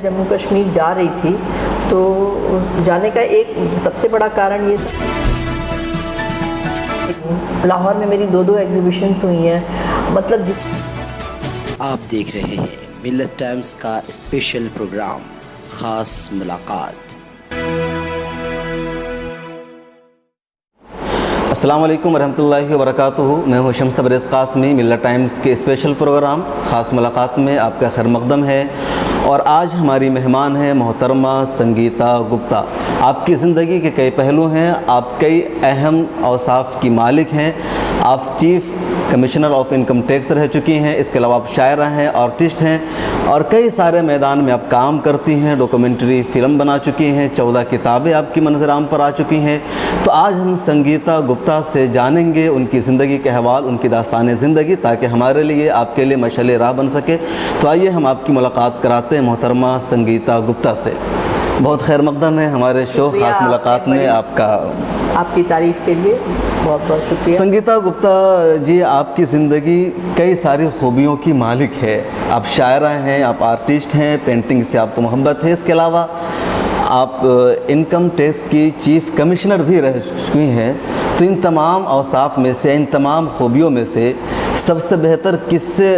जम्मू कश्मीर जा रही थी तो जाने का एक सबसे बड़ा कारण ये था, लाहौर में मेरी दो एग्जीबिशंस हुई हैं। मतलब आप देख रहे हैं मिल्लत टाइम्स का स्पेशल प्रोग्राम ख़ास मुलाकात। अस्सलाम वालेकुम रहमतुल्लाहि व बरकातुहू। मैं हूँ शम्स तबरेज़ क़ासमी। मिल्लत टाइम्स के स्पेशल प्रोग्राम ख़ास मुलाकात में आपका खैर मक़दम है। और आज हमारी मेहमान हैं मोहतरमा संगीता गुप्ता। आपकी ज़िंदगी के कई पहलू हैं, आप कई अहम औसाफ़ की मालिक हैं। आप chief commissioner of income tax रह चुकी हैं, इसके अलावा आप शायरा हैं, आर्टिस्ट हैं और कई सारे मैदान में आप काम करती हैं। डॉक्यूमेंट्री फ़िल्म बना चुकी हैं, 14 किताबें आपकी मंज़र-आम पर आ चुकी हैं। तो आज हम संगीता गुप्ता से जानेंगे उनकी ज़िंदगी के अहवाल, उनकी दास्तान ज़िंदगी, ताकि हमारे लिए आपके लिए मशाल राह बन सके। तो आइए हम आपकी मुलाकात कराते हैं मोहतरमा संगीता गुप्ता से। बहुत खैर मक़दम है हमारे शो ख़ास मुलाकात में आपकी तारीफ़ के लिए बहुत बहुत शुक्रिया। संगीता गुप्ता जी, आपकी ज़िंदगी कई सारी खूबियों की मालिक है। आप शायरा हैं, आप आर्टिस्ट हैं, पेंटिंग से आपको मोहब्बत है। इसके अलावा आप इनकम टैक्स की चीफ़ कमिश्नर भी रह चुकी हैं। तो इन तमाम औसाफ में से, इन तमाम खूबियों में से सबसे बेहतर किससे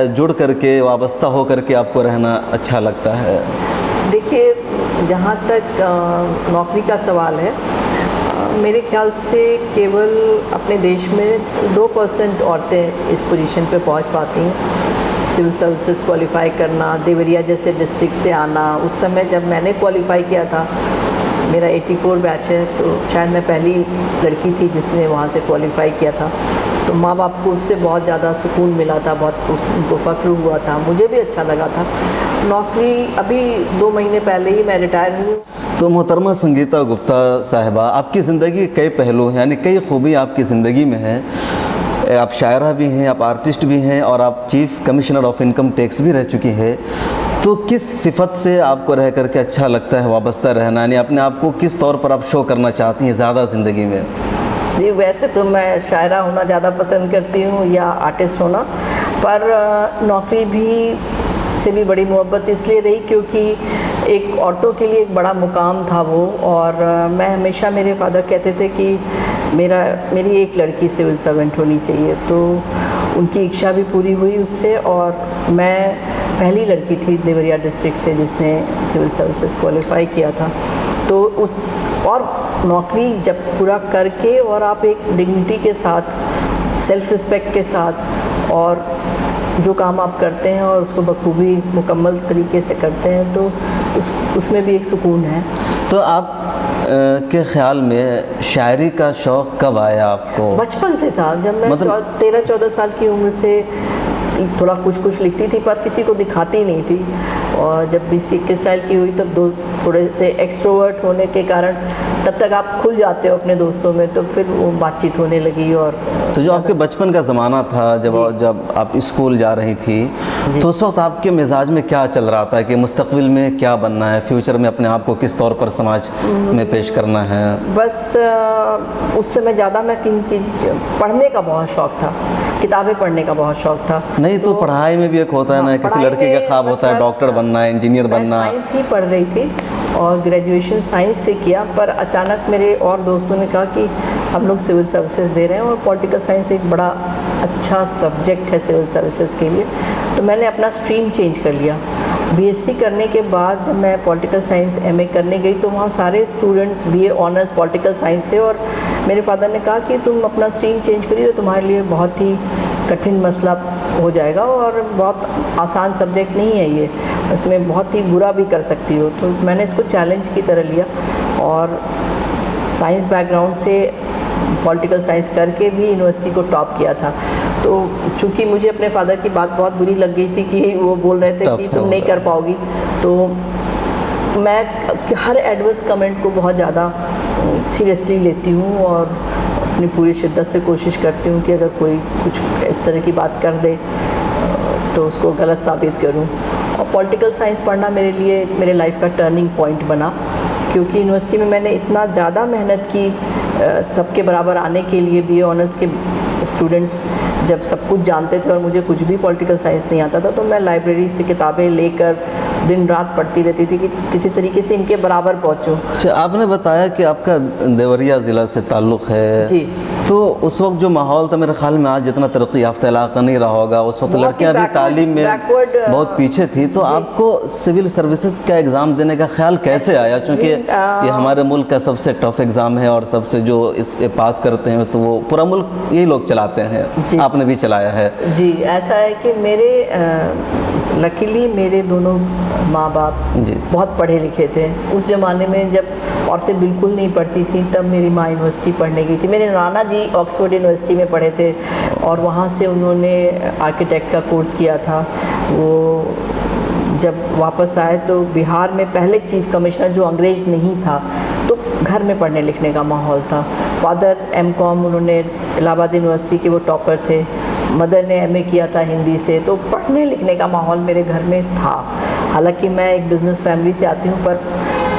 जुड़ करके, वाबस्ता हो करके आपको रहना अच्छा लगता है? देखिए, जहाँ तक नौकरी का सवाल है, मेरे ख्याल से केवल अपने देश में 2% औरतें इस पोजीशन पे पहुंच पाती हैं। सिविल सर्विसेज क्वालिफ़ाई करना, देवरिया जैसे डिस्ट्रिक्ट से आना। उस समय जब मैंने क्वालिफ़ाई किया था, मेरा 84 बैच है, तो शायद मैं पहली लड़की थी जिसने वहाँ से क्वालिफ़ाई किया था। तो माँ बाप को उससे बहुत ज़्यादा सुकून मिला था, बहुत उनको फ़ख्र हुआ था, मुझे भी अच्छा लगा था। नौकरी अभी 2 महीने पहले ही मैं रिटायर हुई। तो मोहतरमा संगीता गुप्ता साहिबा, आपकी ज़िंदगी के कई पहलू हैं, यानी कई खूबी आपकी ज़िंदगी में हैं। आप शायरा भी हैं, आप आर्टिस्ट भी हैं और आप chief commissioner of income tax भी रह चुकी हैं। तो किस सिफत से आपको रह करके अच्छा लगता है वाबस्ता रहना, यानी अपने आप को किस तौर पर आप शो करना चाहती हैं ज़्यादा ज़िंदगी में? जी, वैसे तो मैं शायरा होना ज़्यादा पसंद करती हूँ या आर्टिस्ट होना, पर नौकरी भी से भी बड़ी मोहब्बत इसलिए रही क्योंकि एक औरतों के लिए एक बड़ा मुकाम था वो। और मैं हमेशा, मेरे फादर कहते थे कि मेरी एक लड़की सिविल सर्वेंट होनी चाहिए, तो उनकी इच्छा भी पूरी हुई उससे। और मैं पहली लड़की थी देवरिया डिस्ट्रिक्ट से जिसने सिविल सर्विसेज क्वालिफ़ाई किया था। तो और नौकरी जब पूरा करके और आप एक डिग्निटी के साथ, सेल्फ़ रिस्पेक्ट के साथ और जो काम आप करते हैं और उसको बखूबी मुकम्मल तरीके से करते हैं, तो उसमें भी एक सुकून है। तो आप के ख़्याल में शायरी का शौक़ कब आया आपको? बचपन से था। जब मैं 13-14 साल की उम्र से थोड़ा कुछ लिखती थी, पर किसी को दिखाती नहीं थी। और जब 20-21 साल की हुई तब थोड़े से एक्सट्रोवर्ट होने के कारण तब तक आप खुल जाते हो अपने दोस्तों में, तो फिर वो बातचीत होने लगी। और तो जो आपके बचपन का ज़माना था, जब आप स्कूल जा रही थी, तो उस वक्त आपके मिजाज में क्या चल रहा था कि मुस्तक़बिल में क्या बनना है, फ्यूचर में अपने आप को किस तौर पर समाज में पेश करना है? बस उस समय ज़्यादा मैं पढ़ने का बहुत शौक़ था, किताबें पढ़ने का बहुत शौक़ था। नहीं तो पढ़ाई में भी एक होता है ना, किसी लड़के का ख्वाब होता है डॉक्टर बनना है, इंजीनियर बनना। साइंस ही पढ़ रही थी और ग्रेजुएशन साइंस से किया, पर अचानक मेरे और दोस्तों ने कहा कि हम लोग सिविल सर्विसेज दे रहे हैं और पॉलिटिकल साइंस एक बड़ा अच्छा सब्जेक्ट है सिविल सर्विसेज के लिए। तो मैंने अपना स्ट्रीम चेंज कर लिया। बीएससी करने के बाद जब मैं पॉलिटिकल साइंस एमए करने गई, तो वहाँ सारे students BA honours political science थे। और मेरे फादर ने कहा कि तुम अपना स्ट्रीम चेंज करिए, तो तुम्हारे लिए बहुत ही कठिन मसला हो जाएगा और बहुत आसान सब्जेक्ट नहीं है ये, इसमें बहुत ही बुरा भी कर सकती हो। तो मैंने इसको चैलेंज की तरह लिया और साइंस बैकग्राउंड से पॉलिटिकल साइंस करके भी यूनिवर्सिटी को टॉप किया था। तो चूँकि मुझे अपने फादर की बात बहुत बुरी लग गई थी कि वो बोल रहे थे कि तुम नहीं कर पाओगी, तो मैं हर एडवर्स कमेंट को बहुत ज़्यादा सीरियसली लेती हूँ और अपनी पूरी शिद्दत से कोशिश करती हूँ कि अगर कोई कुछ इस तरह की बात कर दे तो उसको गलत साबित करूँ। और पॉलिटिकल साइंस पढ़ना मेरे लिए मेरे लाइफ का टर्निंग पॉइंट बना, क्योंकि यूनिवर्सिटी में मैंने इतना ज़्यादा मेहनत की सबके बराबर आने के लिए। बीए ऑनर्स के स्टूडेंट्स जब सब कुछ जानते थे और मुझे कुछ भी पॉलिटिकल साइंस नहीं आता था, तो मैं लाइब्रेरी से किताबें लेकर दिन रात पढ़ती रहती थी कि किसी तरीके से इनके बराबर पहुँचूँ। अच्छा, आपने बताया कि आपका देवरिया ज़िला से ताल्लुक़ है जी। तो उस वक्त जो माहौल था मेरे ख्याल में आज जितना तरक्की याफ्ता इलाका नहीं रहा होगा, उस वक्त लड़कियां भी तालीम में बहुत पीछे थी। तो आपको सिविल सर्विसेज का एग्ज़ाम देने का ख्याल कैसे आया? क्योंकि ये हमारे मुल्क का सबसे टफ एग्ज़ाम है और सबसे जो इस पास करते हैं तो वो पूरा मुल्क यही लोग चलाते हैं, आपने भी चलाया है। जी, ऐसा है कि मेरे लकीली मेरे दोनों माँ बाप बहुत पढ़े लिखे थे। उस ज़माने में जब औरतें बिल्कुल नहीं पढ़ती थी तब मेरी माँ यूनिवर्सिटी पढ़ने गई थी। मेरे नाना जी ऑक्सफोर्ड यूनिवर्सिटी में पढ़े थे और वहाँ से उन्होंने आर्किटेक्ट का कोर्स किया था। वो जब वापस आए तो बिहार में पहले चीफ कमिश्नर जो अंग्रेज नहीं था, तो घर में पढ़ने लिखने का माहौल था। फादर एमकॉम उन्होंने इलाहाबाद यूनिवर्सिटी के वो टॉपर थे, मदर ने एमए किया था हिंदी से, तो पढ़ने लिखने का माहौल मेरे घर में था। हालांकि मैं एक बिज़नेस फैमिली से आती हूँ, पर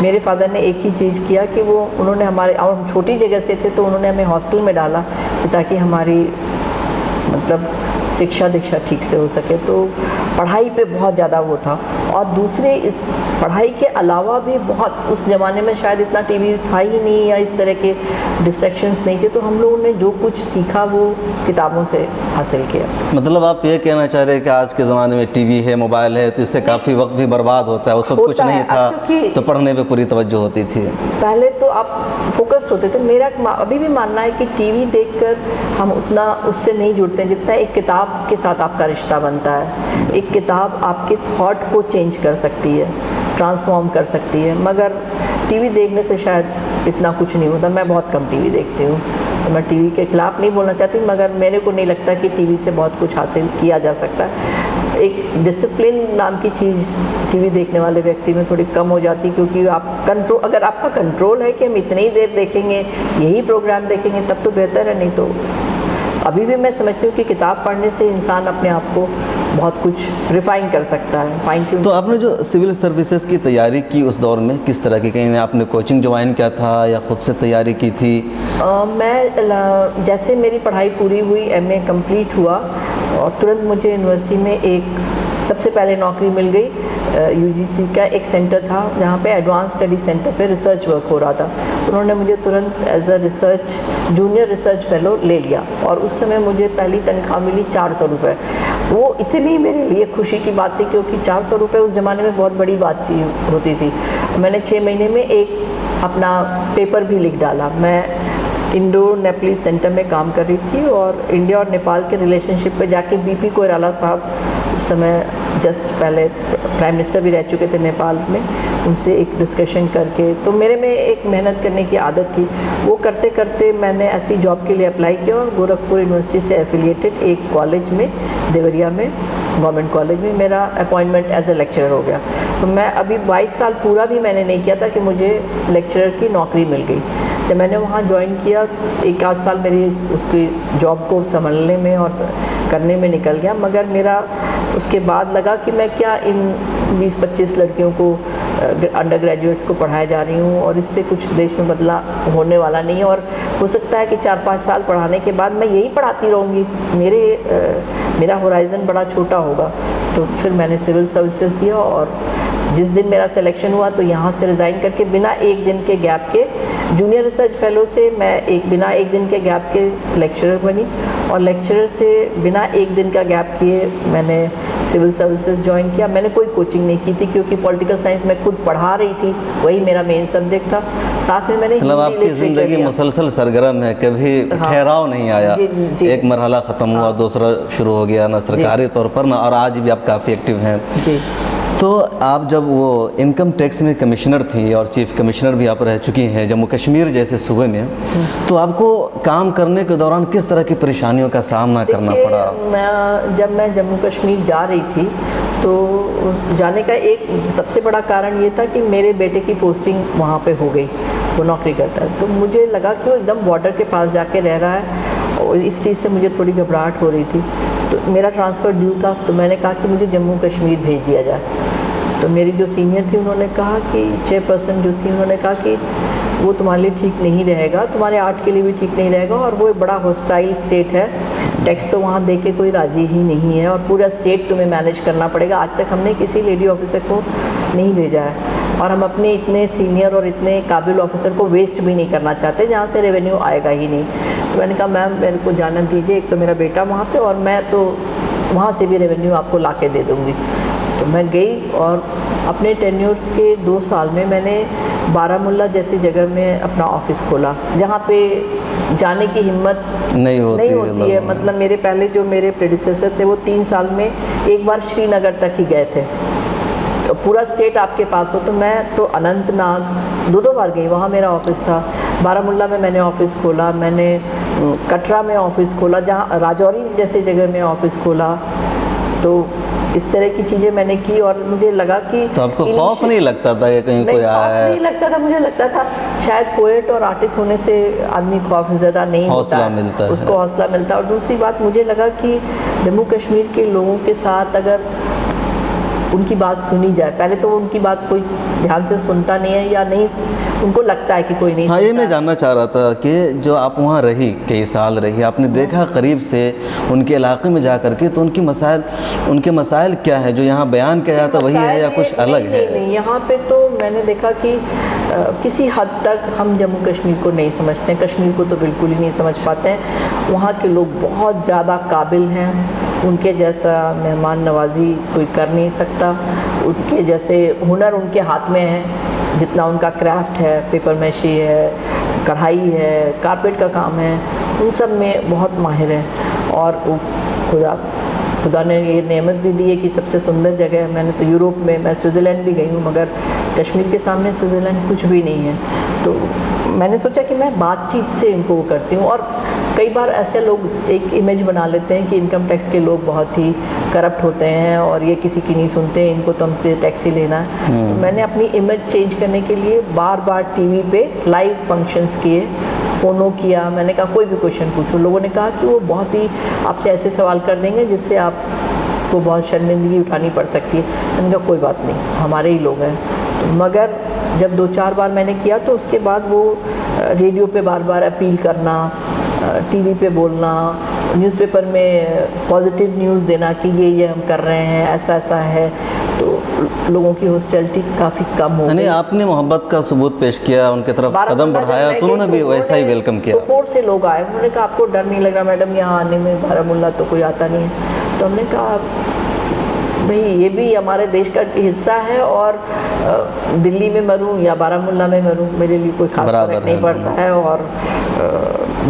मेरे फादर ने एक ही चीज़ किया कि वो उन्होंने हमारे, और हम छोटी जगह से थे तो उन्होंने हमें हॉस्टल में डाला कि ताकि हमारी मतलब शिक्षा दीक्षा ठीक से हो सके। तो पढ़ाई पे बहुत ज़्यादा वो था। और दूसरे इस पढ़ाई के अलावा भी बहुत, उस ज़माने में शायद इतना टीवी था ही नहीं या इस तरह के डिस्ट्रैक्शंस नहीं थे, तो हम लोगों ने जो कुछ सीखा वो किताबों से हासिल किया। मतलब आप ये कहना चाह रहे हैं कि आज के ज़माने में टीवी है, मोबाइल है, तो इससे काफ़ी वक्त भी बर्बाद होता है। वो सब कुछ नहीं था तो पढ़ने पे पूरी तवज्जो होती थी। पहले तो आप फोकस्ड होते थे। मेरा अभी भी मानना है कि टीवी देखकर हम उतना उससे नहीं जुड़ते हैं जितना एक किताब के साथ आपका रिश्ता बनता है। एक किताब आपके थॉट को चेंज कर सकती है, ट्रांसफॉर्म कर सकती है, मगर टीवी देखने से शायद इतना कुछ नहीं होता। मैं बहुत कम टीवी देखती हूँ, तो मैं टीवी के ख़िलाफ़ नहीं बोलना चाहती, मगर मेरे को नहीं लगता कि टीवी से बहुत कुछ हासिल किया जा सकता है। एक डिसिप्लिन नाम की चीज़ टीवी देखने वाले व्यक्ति में थोड़ी कम हो जाती, क्योंकि आप कंट्रोल, अगर आपका कंट्रोल है कि हम इतनी ही देर देखेंगे, यही प्रोग्राम देखेंगे, तब तो बेहतर है। नहीं तो अभी भी मैं समझती हूँ कि किताब पढ़ने से इंसान अपने आप को बहुत कुछ रिफ़ाइन कर सकता है, फाइन ट्यून। तो आपने जो सिविल सर्विसेज की तैयारी की उस दौर में किस तरह की, कहीं आपने कोचिंग ज्वाइन किया था या ख़ुद से तैयारी की थी? मैं जैसे मेरी पढ़ाई पूरी हुई, एमए कंप्लीट हुआ और तुरंत मुझे यूनिवर्सिटी में एक सबसे पहले नौकरी मिल गई। यूजीसी का एक सेंटर था जहाँ पे एडवांस स्टडी सेंटर पे रिसर्च वर्क हो रहा था। उन्होंने मुझे तुरंत as a research junior research fellow ले लिया और उस समय मुझे पहली तनख्वाह मिली 400 रुपये। वो इतनी मेरे लिए खुशी की बात थी, क्योंकि 400 रुपये उस ज़माने में बहुत बड़ी बात होती थी। मैंने 6 महीने में एक अपना पेपर भी लिख डाला। मैं इंडो नेपलीज सेंटर में काम कर रही थी और इंडिया और नेपाल के रिलेशनशिप पे जाके बीपी कोइराला साहब, उस समय जस्ट पहले प्राइम मिनिस्टर भी रह चुके थे नेपाल में, उनसे एक डिस्कशन करके, तो मेरे में एक मेहनत करने की आदत थी। वो करते करते मैंने ऐसी जॉब के लिए अप्लाई किया और गोरखपुर यूनिवर्सिटी से एफिलिएटेड एक कॉलेज में, देवरिया में, गवर्नमेंट कॉलेज में मेरा अपॉइंटमेंट एज ए लेक्चरर हो गया। तो मैं अभी 22 साल पूरा भी मैंने नहीं किया था कि मुझे लेक्चरर की नौकरी मिल गई। जब मैंने वहाँ ज्वाइन किया, 1 आध साल मेरी उसकी जॉब को संभालने में और करने में निकल गया, मगर मेरा उसके बाद लगा कि मैं क्या इन 20-25 लड़कियों को, अंडर ग्रेजुएट्स को पढ़ाए जा रही हूँ और इससे कुछ देश में बदला होने वाला नहीं है, और हो सकता है कि 4-5 साल पढ़ाने के बाद मैं यही पढ़ाती रहूँगी, मेरा होराइज़न बड़ा छोटा होगा। तो फिर मैंने सिविल सर्विसेज किया और जिस दिन मेरा सिलेक्शन हुआ तो यहाँ से रिज़ाइन करके बिना एक दिन के गैप के जूनियर रिसर्च फेलो से मैं बिना एक दिन के गैप के लेक्चरर बनी, और लेक्चरर से बिना एक दिन का गैप किए मैंने सिविल सर्विसेज ज्वाइन किया। मैंने कोई कोचिंग नहीं की थी, क्योंकि पॉलिटिकल साइंस मैं खुद पढ़ा रही थी, वही मेरा मेन सब्जेक्ट था। साथ में मैंने मतलब आपकी ज़िंदगी मुसलसल सरगर्म है, कभी ठहराव नहीं आया। जी। एक मरहला ख़त्म हुआ, दूसरा शुरू हो गया, ना सरकारी तौर पर ना, और आज भी आप काफ़ी एक्टिव हैं। जी। तो आप जब वो इनकम टैक्स में कमिश्नर थी और चीफ कमिश्नर भी आप रह चुकी हैं जम्मू कश्मीर जैसे सूबे में, तो आपको काम करने के दौरान किस तरह की परेशानियों का सामना करना पड़ा? जब मैं जम्मू कश्मीर जा रही थी तो जाने का एक सबसे बड़ा कारण ये था कि मेरे बेटे की पोस्टिंग वहाँ पे हो गई, वो नौकरी करता है। तो मुझे लगा कि वो एकदम बॉर्डर के पास जाके रह रहा है और इस चीज़ से मुझे थोड़ी घबराहट हो रही थी। तो मेरा ट्रांसफ़र ड्यू था, तो मैंने कहा कि मुझे जम्मू कश्मीर भेज दिया जाए। तो मेरी जो सीनियर थी उन्होंने कहा कि चेयरपर्सन जो थी उन्होंने कहा कि वो तुम्हारे लिए ठीक नहीं रहेगा, तुम्हारे आर्ट के लिए भी ठीक नहीं रहेगा, और वो एक बड़ा हॉस्टाइल स्टेट है, टैक्स तो वहाँ दे के कोई राजी ही नहीं है और पूरा स्टेट तुम्हें मैनेज करना पड़ेगा। आज तक हमने किसी लेडी ऑफिसर को नहीं भेजा है और हम अपने इतने सीनियर और इतने काबिल ऑफिसर को वेस्ट भी नहीं करना चाहते जहाँ से रेवेन्यू आएगा ही नहीं। तो मैंने कहा मैम मेरे को जाना दीजिए, एक तो मेरा बेटा वहाँ पे और मैं तो वहाँ से भी रेवेन्यू आपको ला के दे दूँगी। तो मैं गई और अपने टेन्योर के 2 साल में मैंने बारामुल्ला जैसी जगह में अपना ऑफिस खोला जहाँ पे जाने की हिम्मत नहीं होती है। मतलब मेरे पहले जो मेरे प्रेडिसेसर थे वो 3 साल में एक बार श्रीनगर तक ही गए थे। तो पूरा स्टेट आपके पास हो, तो मैं तो अनंतनाग 2 बार गई, वहाँ मेरा ऑफिस था। बारामुल्ला में मैंने ऑफिस खोला, मैंने कटरा में ऑफिस खोला, जहाँ राजौरी जैसी जगह में ऑफिस खोला। तो इस तरह की चीज़ें मैंने की और मुझे लगा कि तो आपको खौफ नहीं लगता था कि कहीं कोई आया है? नहीं लगता था, मुझे लगता था शायद पोएट और आर्टिस्ट होने से आदमी को खौफ ज़्यादा नहीं होता, हौसला मिलता है, उसको हौसला मिलता है। और दूसरी बात मुझे लगा कि जम्मू कश्मीर के लोगों के साथ अगर उनकी बात सुनी जाए, पहले तो उनकी बात कोई ध्यान से सुनता नहीं है या नहीं, उनको लगता है कि कोई नहीं हाँ, ये मैं जानना चाह रहा था कि जो आप वहाँ रही, कई साल रही, आपने देखा करीब से उनके इलाके में जा करके, तो उनके मसाइल क्या है जो यहाँ बयान किया जाता वही है या कुछ अलग है? नहीं, यहाँ पे तो मैंने देखा कि किसी हद तक हम जम्मू कश्मीर को नहीं समझते हैं, कश्मीर को तो बिल्कुल ही नहीं समझ पाते हैं। वहाँ के लोग बहुत ज़्यादा काबिल हैं, उनके जैसा मेहमान नवाजी कोई कर नहीं सकता, उनके जैसे हुनर उनके हाथ में है, जितना उनका क्राफ्ट है, पेपर मैशी है, कढ़ाई है, कारपेट का काम है, उन सब में बहुत माहिर हैं। और खुदा ने ये नेमत भी दी है कि सबसे सुंदर जगह है। मैंने तो यूरोप में, मैं स्विट्ज़रलैंड भी गई हूँ, मगर कश्मीर के सामने स्विट्ज़रलैंड कुछ भी नहीं है। तो मैंने सोचा कि मैं बातचीत से इनको वो करती हूँ। और कई बार ऐसे लोग एक इमेज बना लेते हैं कि इनकम टैक्स के लोग बहुत ही करप्ट होते हैं और ये किसी की नहीं सुनते, इनको तो हमसे टैक्स ही लेना है। तो मैंने अपनी इमेज चेंज करने के लिए बार बार टीवी पे लाइव फंक्शंस किए, फ़ोनों किया, मैंने कहा कोई भी क्वेश्चन पूछो। लोगों ने कहा कि वो बहुत ही आपसे ऐसे सवाल कर देंगे जिससे आपको बहुत शर्मिंदगी उठानी पड़ सकती है। मैंने कहा कोई बात नहीं, हमारे ही लोग हैं। तो मगर जब 2-4 बार मैंने किया तो उसके बाद वो रेडियो पे बार बार अपील करना, टीवी पे बोलना, न्यूज़पेपर में पॉजिटिव न्यूज़ देना कि ये हम कर रहे हैं, ऐसा है, तो लोगों की हॉस्टिलिटी काफ़ी कम हो गई। आपने मोहब्बत का सबूत पेश किया, उनके तरफ कदम बढ़ाया, तो उन्होंने भी वैसा ही वेलकम किया। सपोर्ट से लोग आए, उन्होंने कहा आपको डर नहीं लग रहा मैडम यहाँ आने में? बारामुल्ला तो कोई आता नहीं है। तो हमने कहा भाई ये भी हमारे देश का हिस्सा है और दिल्ली में मरूं या बारामुल्ला में मरूं मेरे लिए कोई खास फर्क नहीं पड़ता है। और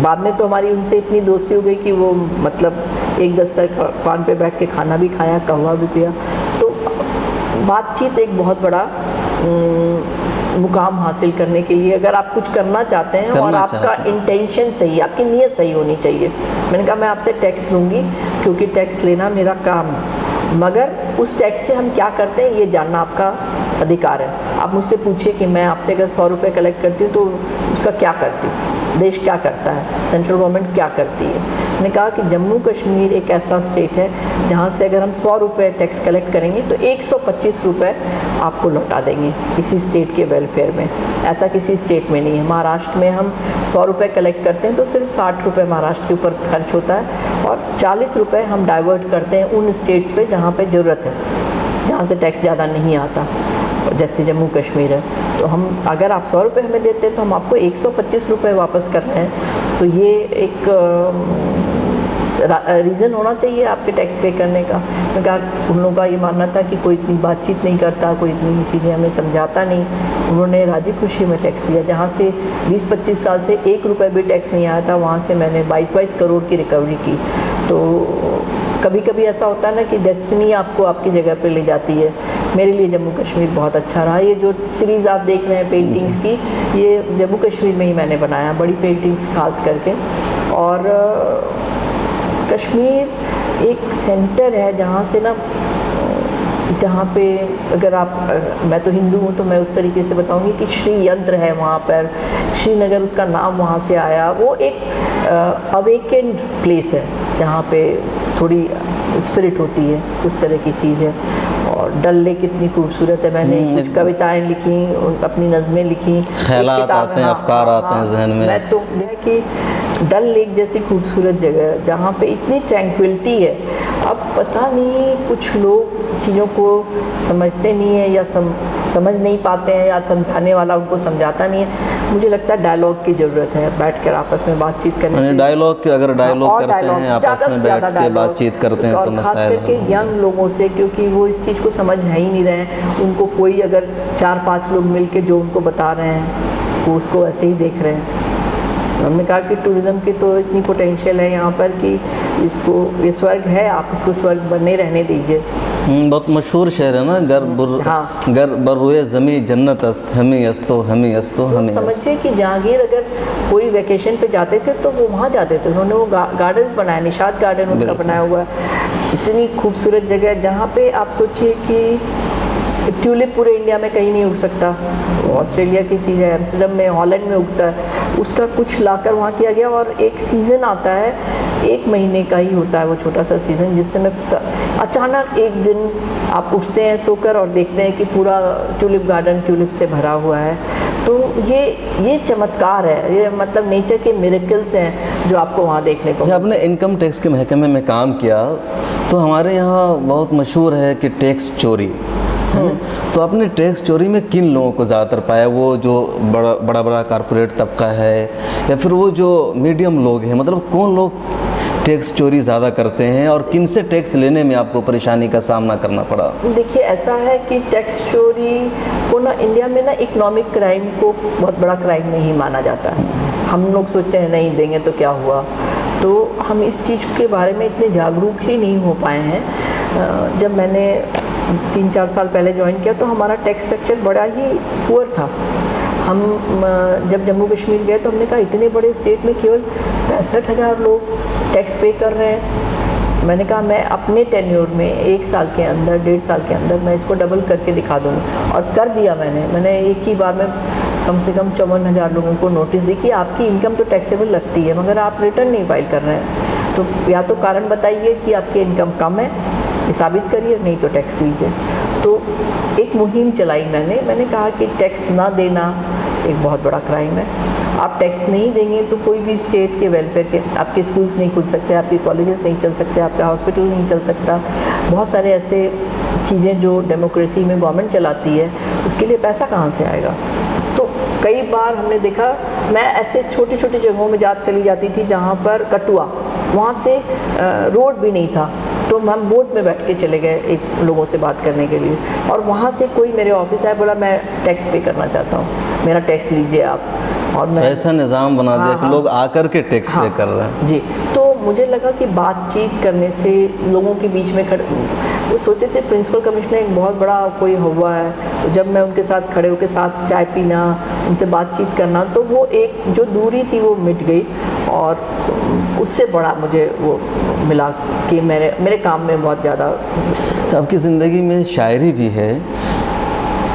बाद में तो हमारी उनसे इतनी दोस्ती हो गई कि वो मतलब एक दस्तरखान पे बैठ के खाना भी खाया, कहवा भी पिया। तो बातचीत एक बहुत बड़ा मुकाम हासिल करने के लिए, अगर आप कुछ करना चाहते हैं और आपका इंटेंशन सही, आपकी नीयत सही होनी चाहिए। मैंने कहा मैं आपसे टैक्स लूँगी क्योंकि टैक्स लेना मेरा काम है, मगर उस टैक्स से हम क्या करते हैं ये जानना आपका अधिकार है। आप मुझसे पूछिए कि मैं आपसे अगर 100 रुपये कलेक्ट करती हूँ तो उसका क्या करती हूँ, देश क्या करता है, सेंट्रल गवर्नमेंट क्या करती है। मैंने कहा कि जम्मू कश्मीर एक ऐसा स्टेट है जहाँ से अगर हम 100 रुपये टैक्स कलेक्ट करेंगे तो 125 रुपये आपको लौटा देंगे इसी स्टेट के वेलफेयर में। ऐसा किसी स्टेट में नहीं है। महाराष्ट्र में हम 100 रुपये कलेक्ट करते हैं तो सिर्फ 60 रुपये महाराष्ट्र के ऊपर खर्च होता है और 40 रुपये हम डाइवर्ट करते हैं उन स्टेट्स पे जहाँ पे ज़रूरत है, जहाँ से टैक्स ज़्यादा नहीं आता, जैसे जम्मू कश्मीर है। तो हम अगर आप 100 रुपये हमें देते हैं तो हम आपको 125 रुपये वापस कर रहे हैं। तो ये एक रीज़न होना चाहिए आपके टैक्स पे करने का। मैं कहा उन लोगों का ये मानना था कि कोई इतनी बातचीत नहीं करता, कोई इतनी चीज़ें हमें समझाता नहीं। उन्होंने राजी खुशी में टैक्स दिया, जहाँ से 20-25 साल से 1 रुपये भी टैक्स नहीं आया था, वहाँ से मैंने 22 करोड़ की रिकवरी की। तो कभी कभी ऐसा होता है ना कि डेस्टिनी आपको आपकी जगह पे ले जाती है। मेरे लिए जम्मू कश्मीर बहुत अच्छा रहा। ये जो सीरीज़ आप देख रहे हैं पेंटिंग्स की, ये जम्मू कश्मीर में ही मैंने बनाया, बड़ी पेंटिंग्स खास करके। और कश्मीर एक सेंटर है जहाँ से ना, जहाँ पे अगर आप, मैं तो हिंदू हूँ तो मैं उस तरीके से बताऊँगी कि श्री यंत्र है वहाँ पर, श्रीनगर उसका नाम वहाँ से आया। वो एक अवेकेंड प्लेस है जहाँ पे थोड़ी स्पिरिट होती है, उस तरह की चीज़ है। और डल लेक कितनी खूबसूरत है। मैंने कुछ कविताएं लिखी, अपनी नज़में लिखी, ख्यालात आते हैं, अफकार आते हैं जहन में। मैं तो कि डल लेक जैसी खूबसूरत जगह जहाँ पे इतनी ट्रैंक्विलिटी है। अब पता नहीं कुछ लोग चीज़ों को समझते नहीं है या समझ नहीं पाते हैं, या समझाने वाला उनको समझाता नहीं है। मुझे लगता है डायलॉग की ज़रूरत है, बैठकर आपस में बातचीत करने से। डायलॉग के अगर डायलॉग करते हैं, आपस में बैठ के बातचीत करते हैं तो और ख़ास करके यंग लोगों से, क्योंकि वो इस चीज़ को समझ है ही नहीं रहे हैं। उनको कोई अगर 4-5 लोग मिल के जो उनको बता रहे हैं वो उसको ऐसे ही देख रहे हैं। हमने कहा कि टूरिज़्म की तो इतनी पोटेंशियल है यहाँ पर कि इसको, ये स्वर्ग है, आप इसको स्वर्ग बने रहने दीजिए। बहुत मशहूर शहर है ना, घर बर्रुए ज़मी जन्नत अस्त हमी अस्तो हमी अस्तो हमी। समझिए कि जहांगीर अगर कोई वेकेशन पे जाते थे तो वो वहाँ जाते थे। उन्होंने वो गार्डन्स बनाया, निशात गार्डन उनका बनाया हुआ है, इतनी खूबसूरत जगह जहाँ पे आप सोचिए कि ट्यूलिप पूरे इंडिया में कहीं नहीं उग सकता। ऑस्ट्रेलिया की चीज़ है, एम्स्टर्डम में, हॉलैंड में उगता है, उसका कुछ लाकर वहाँ किया गया। और एक सीज़न आता है, 1 महीने का ही होता है वो छोटा सा सीज़न, जिससे मैं अचानक एक दिन आप उठते हैं सोकर और देखते हैं कि पूरा ट्यूलिप गार्डन ट्यूलिप से भरा हुआ है। तो ये चमत्कार है, ये मतलब नेचर के मिरेकल्स हैं जो आपको वहाँ देखने को। जब आपने इनकम टैक्स के महकमे में काम किया तो हमारे यहाँ बहुत मशहूर है कि टैक्स चोरी, तो आपने टैक्स चोरी में किन लोगों को ज़्यादातर पाया? वो जो बड़ा कॉर्पोरेट तबका है या फिर वो जो मीडियम लोग हैं, मतलब कौन लोग टैक्स चोरी ज़्यादा करते हैं और किन से टैक्स लेने में आपको परेशानी का सामना करना पड़ा? देखिए ऐसा है कि टैक्स चोरी को ना इंडिया में ना इकोनॉमिक क्राइम को बहुत बड़ा क्राइम नहीं माना जाता है। हम लोग सोचते हैं नहीं देंगे तो क्या हुआ, तो हम इस चीज़ के बारे में इतने जागरूक ही नहीं हो पाए हैं। जब मैंने 3-4 साल पहले ज्वाइन किया तो हमारा टैक्स स्ट्रक्चर बड़ा ही पुअर था। हम जब जम्मू कश्मीर गए तो हमने कहा इतने बड़े स्टेट में केवल 65,000 लोग टैक्स पे कर रहे हैं। मैंने कहा मैं अपने टेन्योर में 1 साल के अंदर, 1.5 साल के अंदर मैं इसको डबल करके दिखा दूँगी, और कर दिया मैंने एक ही बार में कम से कम 54,000 लोगों को नोटिस दी कि आपकी इनकम तो टैक्सेबल लगती है मगर आप रिटर्न नहीं फाइल कर रहे हैं। तो या तो कारण बताइए कि आपकी इनकम कम है, ये साबित करिए, नहीं तो टैक्स दीजिए। तो एक मुहिम चलाई मैंने कहा कि टैक्स ना देना एक बहुत बड़ा क्राइम है। आप टैक्स नहीं देंगे तो कोई भी स्टेट के वेलफेयर के, आपके स्कूल्स नहीं खुल सकते, आपके कॉलेजेस नहीं चल सकते, आपका हॉस्पिटल नहीं चल सकता। बहुत सारे ऐसे चीज़ें जो डेमोक्रेसी में गवर्नमेंट चलाती है, उसके लिए पैसा कहाँ से आएगा। तो कई बार हमने देखा, मैं ऐसे छोटी छोटी जगहों में चली जाती थी जहाँ पर कटुआ, वहाँ से रोड भी नहीं था, तो हम बोट में बैठ के चले गए एक लोगों से बात करने के लिए, और वहाँ से कोई मेरे ऑफिस आया, बोला मैं टैक्स पे करना चाहता हूँ, मेरा टैक्स लीजिए आप। और मैं ऐसा निज़ाम बना दिया कि लोग आकर के टैक्स पे कर रहे हैं। जी, तो मुझे लगा कि बातचीत करने से लोगों के बीच में वो सोचते थे प्रिंसिपल कमिश्नर एक बहुत बड़ा कोई हुआ है, तो जब मैं उनके साथ खड़े होकर साथ चाय पीना, उनसे बातचीत करना, तो वो एक जो दूरी थी वो मिट गई, और उससे बड़ा मुझे वो मिला कि मेरे काम में बहुत ज़्यादा। आपकी ज़िंदगी में शायरी भी है,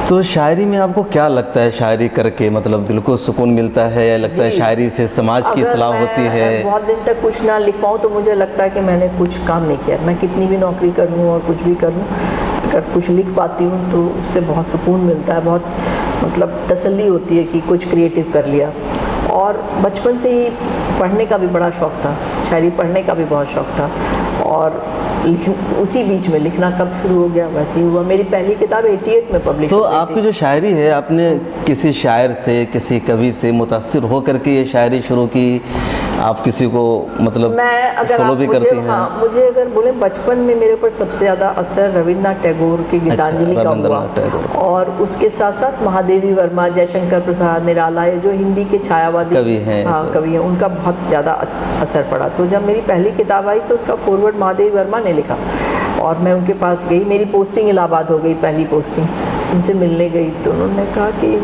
तो शायरी में आपको क्या लगता है? शायरी करके मतलब दिल को सुकून मिलता है या लगता है शायरी से समाज की इस्लाह होती है? बहुत दिन तक कुछ ना लिख पाऊँ तो मुझे लगता है कि मैंने कुछ काम नहीं किया। मैं कितनी भी नौकरी कर लूँ और कुछ भी कर लूँ, अगर कुछ लिख पाती हूँ तो उससे बहुत सुकून मिलता है, बहुत मतलब तसल्ली होती है कि कुछ क्रिएटिव कर लिया। और बचपन से ही पढ़ने का भी बड़ा शौक़ था, शायरी पढ़ने का भी बहुत शौक़ था, और उसी बीच में लिखना कब शुरू हो गया वैसे ही हुआ। मेरी पहली किताब 88 में पब्लिश। तो आपकी जो शायरी है, आपने किसी शायर से, किसी कवि से मुतासिर होकर के ये शायरी शुरू की? आप किसी को मतलब फॉलो भी करती हैं? हाँ, मुझे अगर बोले बचपन में मेरे ऊपर सबसे ज़्यादा असर रविन्द्रनाथ टैगोर की गीतांजलि का हुआ, और उसके साथ साथ महादेवी वर्मा, जयशंकर प्रसाद, निराला, जो हिंदी के छायावादी कवि हैं, उनका बहुत ज़्यादा असर पड़ा। तो जब मेरी पहली किताब आई तो उसका फॉरवर्ड महादेवी वर्मा ने लिखा, और मैं उनके पास गई, मेरी पोस्टिंग इलाहाबाद हो गई, पहली पोस्टिंग, उनसे मिलने गई, तो उन्होंने कहा कि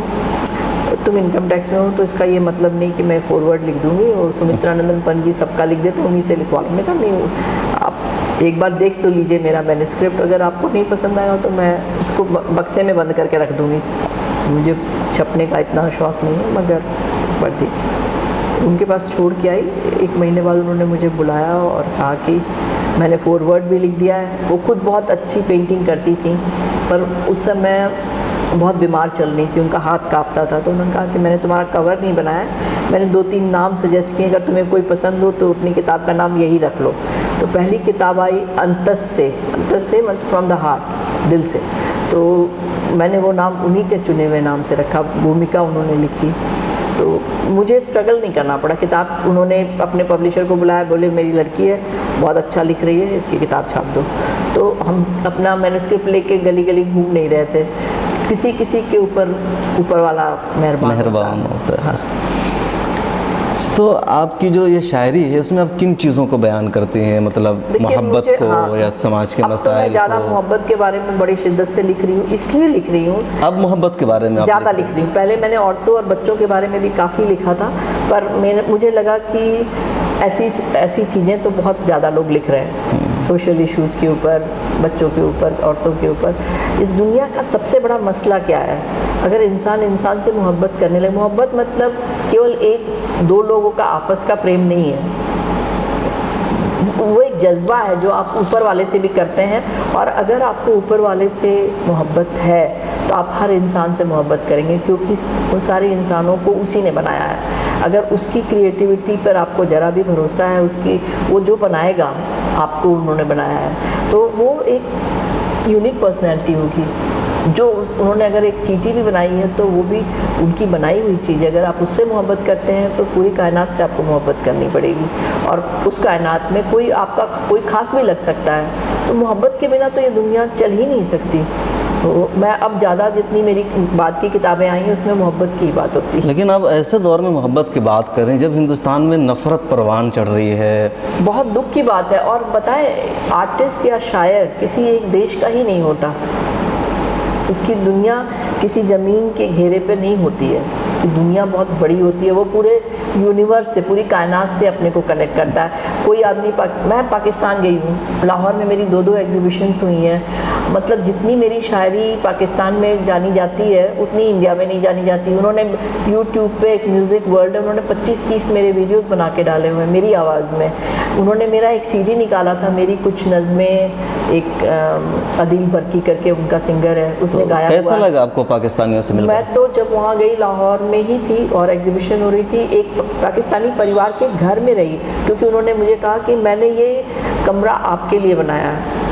तुम इनकम टैक्स में हो तो इसका ये मतलब नहीं कि मैं फॉरवर्ड लिख दूँगी और सुमित्रानंदन पंत जी सबका लिख देते, उन्हीं से लिखवा लूँ। मैंने कहा नहीं, आप एक बार देख तो लीजिए मेरा मैन्युस्क्रिप्ट, अगर आपको नहीं पसंद आएगा तो मैं उसको बक्से में बंद करके रख दूँगी, मुझे छपने का इतना शौक़ नहीं है, मगर पर देखिए। उनके पास छोड़ के आई, 1 महीने बाद उन्होंने मुझे बुलाया और कहा कि मैंने फॉरवर्ड भी लिख दिया है। वो खुद बहुत अच्छी पेंटिंग करती थी, पर उस समय बहुत बीमार चल रही थी, उनका हाथ कांपता था। तो उन्होंने कहा कि मैंने तुम्हारा कवर नहीं बनाया, मैंने 2-3 नाम सजेस्ट किए, अगर तुम्हें कोई पसंद हो तो अपनी किताब का नाम यही रख लो। तो पहली किताब आई अंतस से मतलब फ्रॉम द हार्ट, दिल से। तो मैंने वो नाम उन्हीं के चुने हुए नाम से रखा, भूमिका उन्होंने लिखी। तो मुझे स्ट्रगल नहीं करना पड़ा। किताब उन्होंने अपने पब्लिशर को बुलाया, बोले मेरी लड़की है, बहुत अच्छा लिख रही है, इसकी किताब छाप दो। तो हम अपना मैन्युस्क्रिप्ट लेके गली गली घूम नहीं रहे थे, किसी किसी के ऊपर वाला मेहरबान होता है। हाँ। तो आपकी जो ये शायरी है उसमें आप किन चीज़ों को बयान करती हैं, मतलब मोहब्बत को, हाँ, या समाज के अब मसाइल तो मैं ज़्यादा को? मोहब्बत के बारे में बड़ी शिद्दत से लिख रही हूँ, इसलिए लिख रही हूँ अब मोहब्बत के बारे में आप ज़्यादा लिख रही हूँ। पहले मैंने औरतों और बच्चों के बारे में भी काफ़ी लिखा था, पर मुझे लगा कि ऐसी चीज़ें तो बहुत ज़्यादा लोग लिख रहे हैं, सोशल इश्यूज़ के ऊपर, बच्चों के ऊपर, औरतों के ऊपर। इस दुनिया का सबसे बड़ा मसला क्या है? अगर इंसान इंसान से मोहब्बत करने लगे, मोहब्बत मतलब केवल 1-2 लोगों का आपस का प्रेम नहीं है, वो एक जज्बा है जो आप ऊपर वाले से भी करते हैं। और अगर आपको ऊपर वाले से मोहब्बत है तो आप हर इंसान से मोहब्बत करेंगे, क्योंकि उन सारे इंसानों को उसी ने बनाया है। अगर उसकी क्रिएटिविटी पर आपको ज़रा भी भरोसा है, वो जो बनाएगा आपको उन्होंने बनाया है, तो वो एक यूनिक पर्सनैलिटी होगी। जो उन्होंने अगर एक चींटी भी बनाई है तो वो भी उनकी बनाई हुई चीज़ है। अगर आप उससे मोहब्बत करते हैं तो पूरी कायनात से आपको मोहब्बत करनी पड़ेगी, और उस कायनात में कोई आपका कोई खास भी लग सकता है। तो मोहब्बत के बिना तो ये दुनिया चल ही नहीं सकती। तो मैं अब ज़्यादा जितनी मेरी बाद की किताबें आई हैं उसमें मोहब्बत की बात होती है। लेकिन अब ऐसे दौर में मोहब्बत की बात करें जब हिंदुस्तान में नफ़रत परवान चढ़ रही है, बहुत दुख की बात है। और बताएं, आर्टिस्ट या शायर किसी एक देश का ही नहीं होता, उसकी दुनिया किसी ज़मीन के घेरे पे नहीं होती है, उसकी दुनिया बहुत बड़ी होती है। वो पूरे यूनिवर्स से, पूरी कायनात से अपने को कनेक्ट करता है। कोई आदमी मैं पाकिस्तान गई हूँ, लाहौर में मेरी 2 एग्जीबिशंस हुई हैं। मतलब जितनी मेरी शायरी पाकिस्तान में जानी जाती है उतनी इंडिया में नहीं जानी जाती। उन्होंने यूट्यूब पे एक म्यूज़िक वर्ल्ड है, उन्होंने 25-30 मेरे वीडियोस बना के डाले हुए हैं मेरी आवाज़ में। उन्होंने मेरा एक CD निकाला था, मेरी कुछ नज़में, एक अदिल बरकी करके उनका सिंगर है, उसने गाया। कैसा लगा आपको पाकिस्तानियों से मिलकर? मैं तो जब वहाँ गई, लाहौर में ही थी और एग्जीबिशन हो रही थी, एक पाकिस्तानी परिवार के घर में रही, क्योंकि उन्होंने मुझे कहा कि मैंने ये कमरा आपके लिए बनाया है,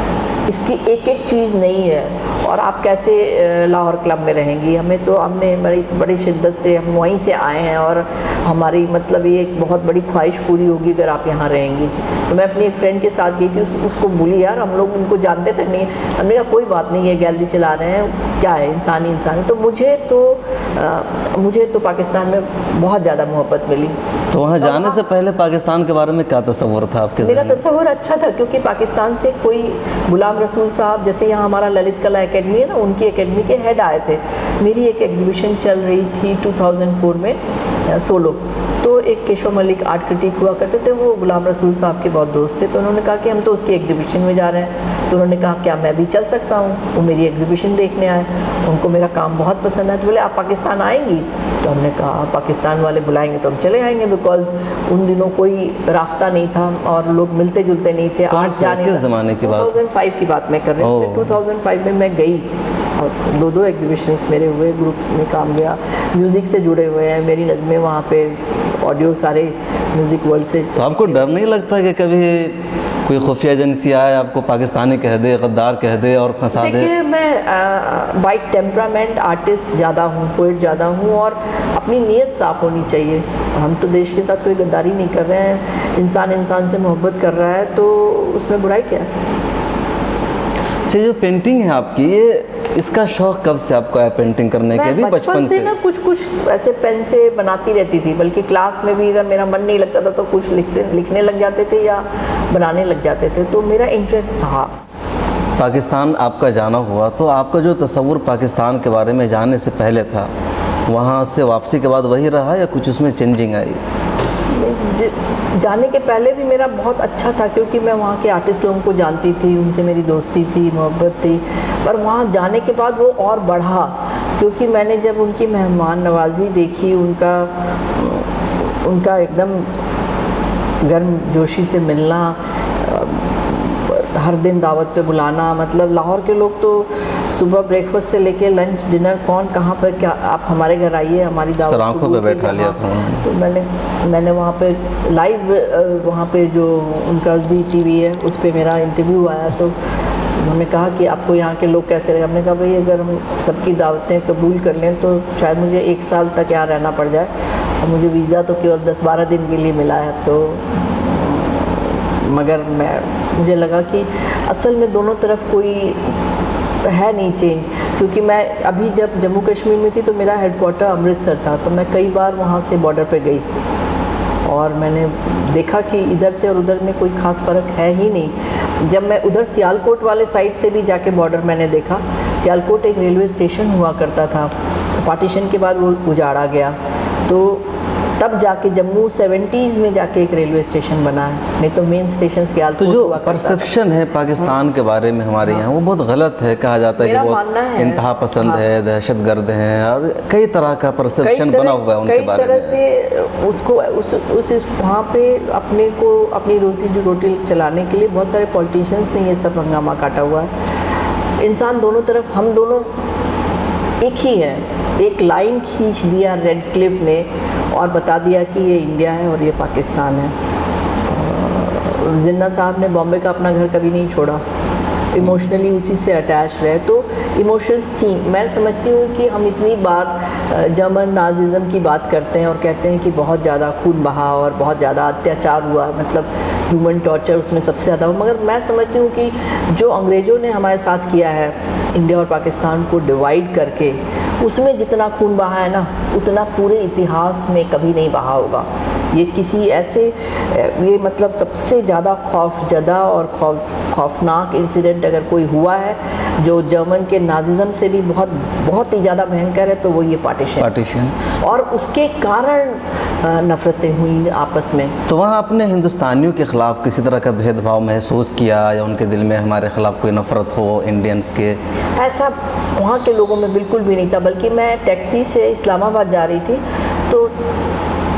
इसकी एक एक चीज़ नहीं है, और आप कैसे लाहौर क्लब में रहेंगी। हमने बड़ी शिद्दत से हम वहीं से आए हैं, और हमारी मतलब ये एक बहुत बड़ी ख्वाहिश पूरी होगी अगर आप यहाँ रहेंगी। तो मैं अपनी एक फ्रेंड के साथ गई थी, उसको बोली यार हम लोग इनको जानते तक नहीं। हमने कहा कोई बात नहीं है, गैलरी चला रहे हैं, क्या है, इंसान ही इंसान है। तो मुझे तो पाकिस्तान में बहुत ज़्यादा मोहब्बत मिली। तो वहाँ जाने से पहले पाकिस्तान के बारे में क्या तस्वुर था आपके? मेरा तस्वुर अच्छा था, क्योंकि पाकिस्तान से कोई गुलाम रसूल साहब, जैसे यहाँ हमारा ललित कला एकेडमी है ना, उनकी एकेडमी के हेड आए थे। मेरी एक एग्जीबिशन चल रही थी 2004 में सोलो, तो एक केशव मलिक आर्ट क्रिटिक हुआ करते थे, वो गुलाम रसूल साहब के बहुत दोस्त थे। तो उन्होंने कहा कि हम तो उसकी एग्जीबिशन में जा रहे हैं। तो उन्होंने कहा क्या मैं भी चल सकता हूँ? वो मेरी एग्जीबिशन देखने आए, उनको मेरा काम बहुत पसंद आया। तो बोले आप पाकिस्तान आएंगी? तो हमने कहा पाकिस्तान वाले बुलाएंगे तो हम चले आएंगे, बिकॉज उन दिनों कोई रास्ता नहीं था और लोग मिलते जुलते नहीं थे। आज जाने किस ज़माने की बात? 2005 की बात मैं कर रही हूँ। 2005 में मैं गई और 2 एग्जीबिशंस मेरे हुए, ग्रुप्स में काम गया, म्यूज़िक से जुड़े हुए हैं, मेरी नज़में वहाँ पे, ऑडियो सारे म्यूज़िक वर्ल्ड से। तो आपको डर नहीं लगता कि कभी कोई खुफिया एजेंसी आए, आपको पाकिस्तानी कह दे, गद्दार कह दे और फंसा दे? देखिए, मैं बाई टेम्परामेंट आर्टिस्ट ज़्यादा हूँ, पोइट ज़्यादा हूँ, और अपनी नीयत साफ़ होनी चाहिए। हम तो देश के साथ कोई गद्दारी नहीं कर रहे हैं, इंसान इंसान से मोहब्बत कर रहा है, तो उसमें बुराई क्या है? अच्छा, जो पेंटिंग है आपकी, ये इसका शौक़ कब से आपको है पेंटिंग करने के? भी बचपन से ना कुछ ऐसे पेन से बनाती रहती थी, बल्कि क्लास में भी अगर मेरा मन नहीं लगता था तो कुछ लिखने लग जाते थे या बनाने लग जाते थे, तो मेरा इंटरेस्ट था। पाकिस्तान आपका जाना हुआ, तो आपका जो तस्वुर पाकिस्तान के बारे में जाने से पहले था, वहाँ से वापसी के बाद वही रहा या कुछ उसमें चेंजिंग आई? जाने के पहले भी मेरा बहुत अच्छा था, क्योंकि मैं वहाँ के आर्टिस्ट लोगों को जानती थी, उनसे मेरी दोस्ती थी, मोहब्बत थी। पर वहाँ जाने के बाद वो और बढ़ा, क्योंकि मैंने जब उनकी मेहमान नवाजी देखी, उनका एकदम गर्म जोशी से मिलना, हर दिन दावत पे बुलाना, मतलब लाहौर के लोग तो सुबह ब्रेकफास्ट से लेके लंच डिनर कौन कहाँ पर क्या, आप हमारे घर आइए, हमारी दावत सर आंखों पे बैठा लिया था। तो मैंने वहाँ पे लाइव वहाँ पे जो उनका जी टीवी है उस पर मेरा इंटरव्यू आया, तो उन्होंने कहा कि आपको यहाँ के लोग कैसे लगे। हमने कहा भाई अगर हम सबकी दावतें कबूल कर लें तो शायद मुझे 1 साल तक यहाँ रहना पड़ जाए, और मुझे वीज़ा तो केवल 10-12 दिन के लिए मिला है। तो मगर मुझे लगा कि असल में दोनों तरफ कोई है नहीं चेंज, क्योंकि मैं अभी जब जम्मू कश्मीर में थी तो मेरा हेडक्वार्टर अमृतसर था, तो मैं कई बार वहाँ से बॉर्डर पे गई और मैंने देखा कि इधर से और उधर में कोई ख़ास फ़र्क है ही नहीं। जब मैं उधर सियालकोट वाले साइड से भी जाके बॉर्डर मैंने देखा, सियालकोट एक रेलवे स्टेशन हुआ करता था, पार्टीशन के बाद वो उजाड़ा गया, तो तब जाके जम्मू 70s में जाके एक रेलवे स्टेशन बना है, नहीं तो मेन स्टेशन सियालकोट तो जो हुआ करता था। परसेप्शन है पाकिस्तान के बारे में हमारे यहाँ वो बहुत गलत है, कहा जाता है कि मेरा वो मानना है, इंतहा पसंद है, दहशतगर्द हैं, और कई तरह का परसेप्शन बना हुआ है उनके बारे में। कई तरह से उसको उस वहाँ पे अपने को अपनी रोजी रोटी चलाने के लिए बहुत सारे पॉलिटिशियंस ने ये सब हंगामा काटा हुआ है। इंसान दोनों तरफ, हम दोनों एक ही है, एक लाइन खींच दिया रेड क्लिफ ने और बता दिया कि ये इंडिया है और ये पाकिस्तान है। जिन्ना साहब ने बॉम्बे का अपना घर कभी नहीं छोड़ा, इमोशनली उसी से अटैच रहे, तो इमोशंस थी। मैं समझती हूँ कि हम इतनी बार जर्मन नाजिज़म की बात करते हैं और कहते हैं कि बहुत ज़्यादा खून बहा और बहुत ज़्यादा अत्याचार हुआ, मतलब ह्यूमन टॉर्चर उसमें सबसे ज़्यादा हुआ, मगर मैं समझती हूँ कि जो अंग्रेज़ों ने हमारे साथ किया है इंडिया और पाकिस्तान को डिवाइड करके, उसमें जितना खून बहा है ना उतना पूरे इतिहास में कभी नहीं बहा होगा। ये किसी ऐसे, ये मतलब सबसे ज़्यादा खौफजदा और खौफनाक इंसिडेंट अगर कोई हुआ है जो जर्मन के नाजिज़म से भी बहुत ही ज़्यादा भयंकर है, तो वो ये पार्टीशन और उसके कारण नफ़रतें हुई आपस में। तो वहाँ आपने हिंदुस्तानियों के ख़िलाफ़ किसी तरह का भेदभाव महसूस किया, या उनके दिल में हमारे ख़िलाफ़ कोई नफ़रत हो इंडियंस के? ऐसा वहाँ के लोगों में बिल्कुल भी नहीं था, बल्कि मैं टैक्सी से इस्लामाबाद जा रही थी, तो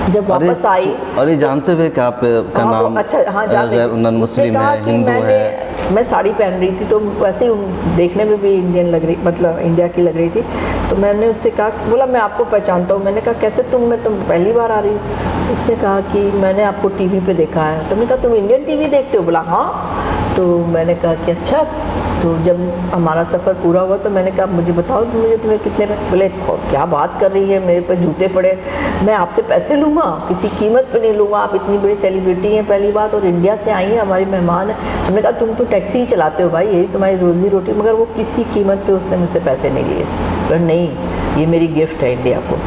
जब वापस आई और ये जानते हुए कि आप का नाम अच्छा गैर नॉन मुस्लिम है, हिंदू है, मैं साड़ी पहन रही थी तो वैसे ही देखने में भी इंडियन लग रही, मतलब इंडिया की लग रही थी, तो मैंने उससे कहा, बोला मैं आपको पहचानता हूँ। मैंने कहा कैसे मैं तुम पहली बार आ रही हूँ? उसने कहा कि मैंने आपको टीवी पे देखा है। तो मैंने कहा तुम इंडियन टीवी देखते हो? बोला हाँ। तो मैंने कहा कि अच्छा। तो जब हमारा सफ़र पूरा हुआ तो मैंने कहा मुझे बताओ तुम्हें कितने, बोले क्या बात कर रही है, मेरे पर जूते पड़े, मैं आपसे पैसे लूँगा, किसी कीमत पे नहीं लूँगा, आप इतनी बड़ी सेलिब्रिटी हैं पहली बात, और इंडिया से आई हैं, हमारी मेहमान है। हमने कहा तुम तो टैक्सी ही चलाते हो भाई, यही तुम्हारी रोज़ी रोटी, मगर वो किसी कीमत पे उसने मुझसे पैसे नहीं लिए। पर नहीं, ये मेरी गिफ्ट है इंडिया को।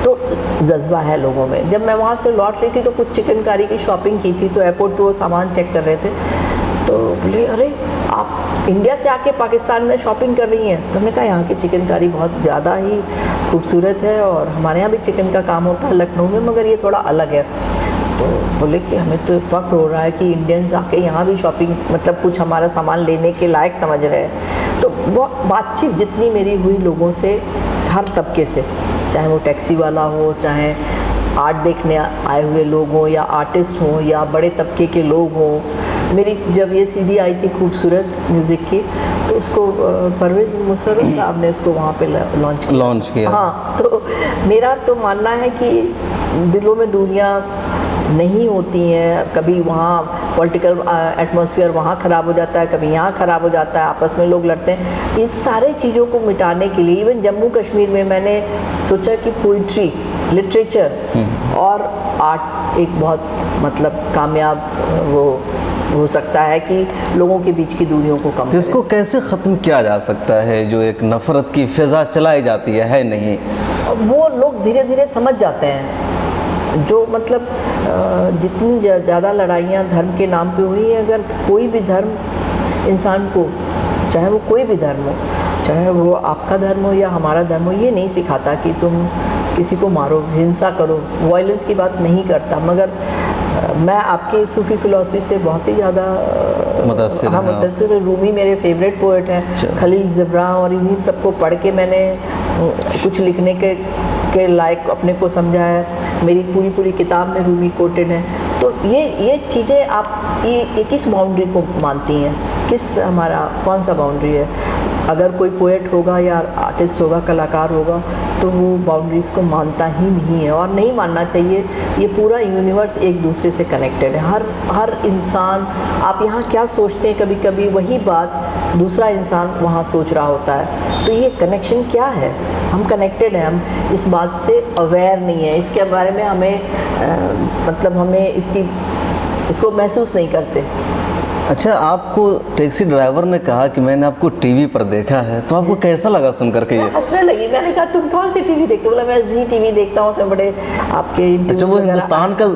तो जज्बा है लोगों में। जब मैं वहाँ से लौट रही थी तो कुछ चिकनकारी की शॉपिंग की थी, तो एयरपोर्ट पे वो सामान चेक कर रहे थे, तो बोले अरे आप इंडिया से आके पाकिस्तान में शॉपिंग कर रही हैं? तो हमने कहा यहाँ की चिकनकारी बहुत ज़्यादा ही खूबसूरत है, और हमारे यहाँ भी चिकन का काम होता है लखनऊ में, मगर ये थोड़ा अलग है। तो बोले कि हमें तो फ़ख्र हो रहा है कि इंडियंस आके यहाँ भी शॉपिंग, मतलब कुछ हमारा सामान लेने के लायक समझ रहे हैं। तो बहुत बातचीत जितनी मेरी हुई लोगों से, हर तबके से, चाहे वो टैक्सी वाला हो, चाहे आर्ट देखने आए हुए लोग हों, या आर्टिस्ट हों, या बड़े तबके के लोग हों। मेरी जब ये सीडी आई थी खूबसूरत म्यूज़िक की, तो उसको परवेज़ मुशर्रफ साहब ने उसको वहाँ पे लॉन्च किया। हाँ, तो मेरा तो मानना है कि दिलों में दूरियाँ नहीं होती हैं, कभी वहाँ पॉलिटिकल एटमॉस्फेयर वहाँ ख़राब हो जाता है, कभी यहाँ ख़राब हो जाता है, आपस में लोग लड़ते हैं। इस सारे चीज़ों को मिटाने के लिए इवन जम्मू कश्मीर में मैंने सोचा कि पोइट्री, लिटरेचर और आर्ट एक बहुत मतलब कामयाब वो हो सकता है कि लोगों के बीच की दूरियों को कम। तो इसको कैसे ख़त्म किया जा सकता है, जो एक नफ़रत की फ़िज़ा चलाई जाती है नहीं? वो लोग धीरे धीरे समझ जाते हैं, जो मतलब जितनी ज़्यादा लड़ाइयाँ धर्म के नाम पे हुई हैं, अगर कोई भी धर्म इंसान को, चाहे वो कोई भी धर्म हो, चाहे वो आपका धर्म हो या हमारा धर्म हो, ये नहीं सिखाता कि तुम किसी को मारो, हिंसा करो, वायलेंस की बात नहीं करता। मगर मैं आपकी सूफ़ी फ़िलासफ़ी से बहुत ही ज़्यादा मुतअस्सिर। रूमी मेरे फेवरेट पोएट हैं, खलील जिब्रान, और इन्हीं सबको पढ़ के मैंने कुछ लिखने के लायक अपने को समझा है। मेरी पूरी किताब में रूमी कोटेड है। तो ये चीज़ें आप ये किस बाउंड्री को मानती हैं, किस हमारा कौन सा बाउंड्री है? अगर कोई पोएट होगा या आर्टिस्ट होगा, कलाकार होगा, तो वो बाउंड्रीज़ को मानता ही नहीं है और नहीं मानना चाहिए। ये पूरा यूनिवर्स एक दूसरे से कनेक्टेड है। हर इंसान, आप यहाँ क्या सोचते हैं, कभी कभी वही बात दूसरा इंसान वहाँ सोच रहा होता है। तो ये कनेक्शन क्या है? हम कनेक्टेड हैं, हम इस बात से अवेयर नहीं है, इसके बारे में हमें मतलब हमें इसको महसूस नहीं करते। अच्छा, आपको टैक्सी ड्राइवर ने कहा कि मैंने आपको टीवी पर देखा है, तो आपको कैसा लगा सुन करके? ये हंसने लगी। मैंने कहा तुम कौन सी टीवी देखते हो? बोला मैं जी टीवी देखता हूँ, उसमें बड़े आपके। अच्छा, वो हिंदुस्तान का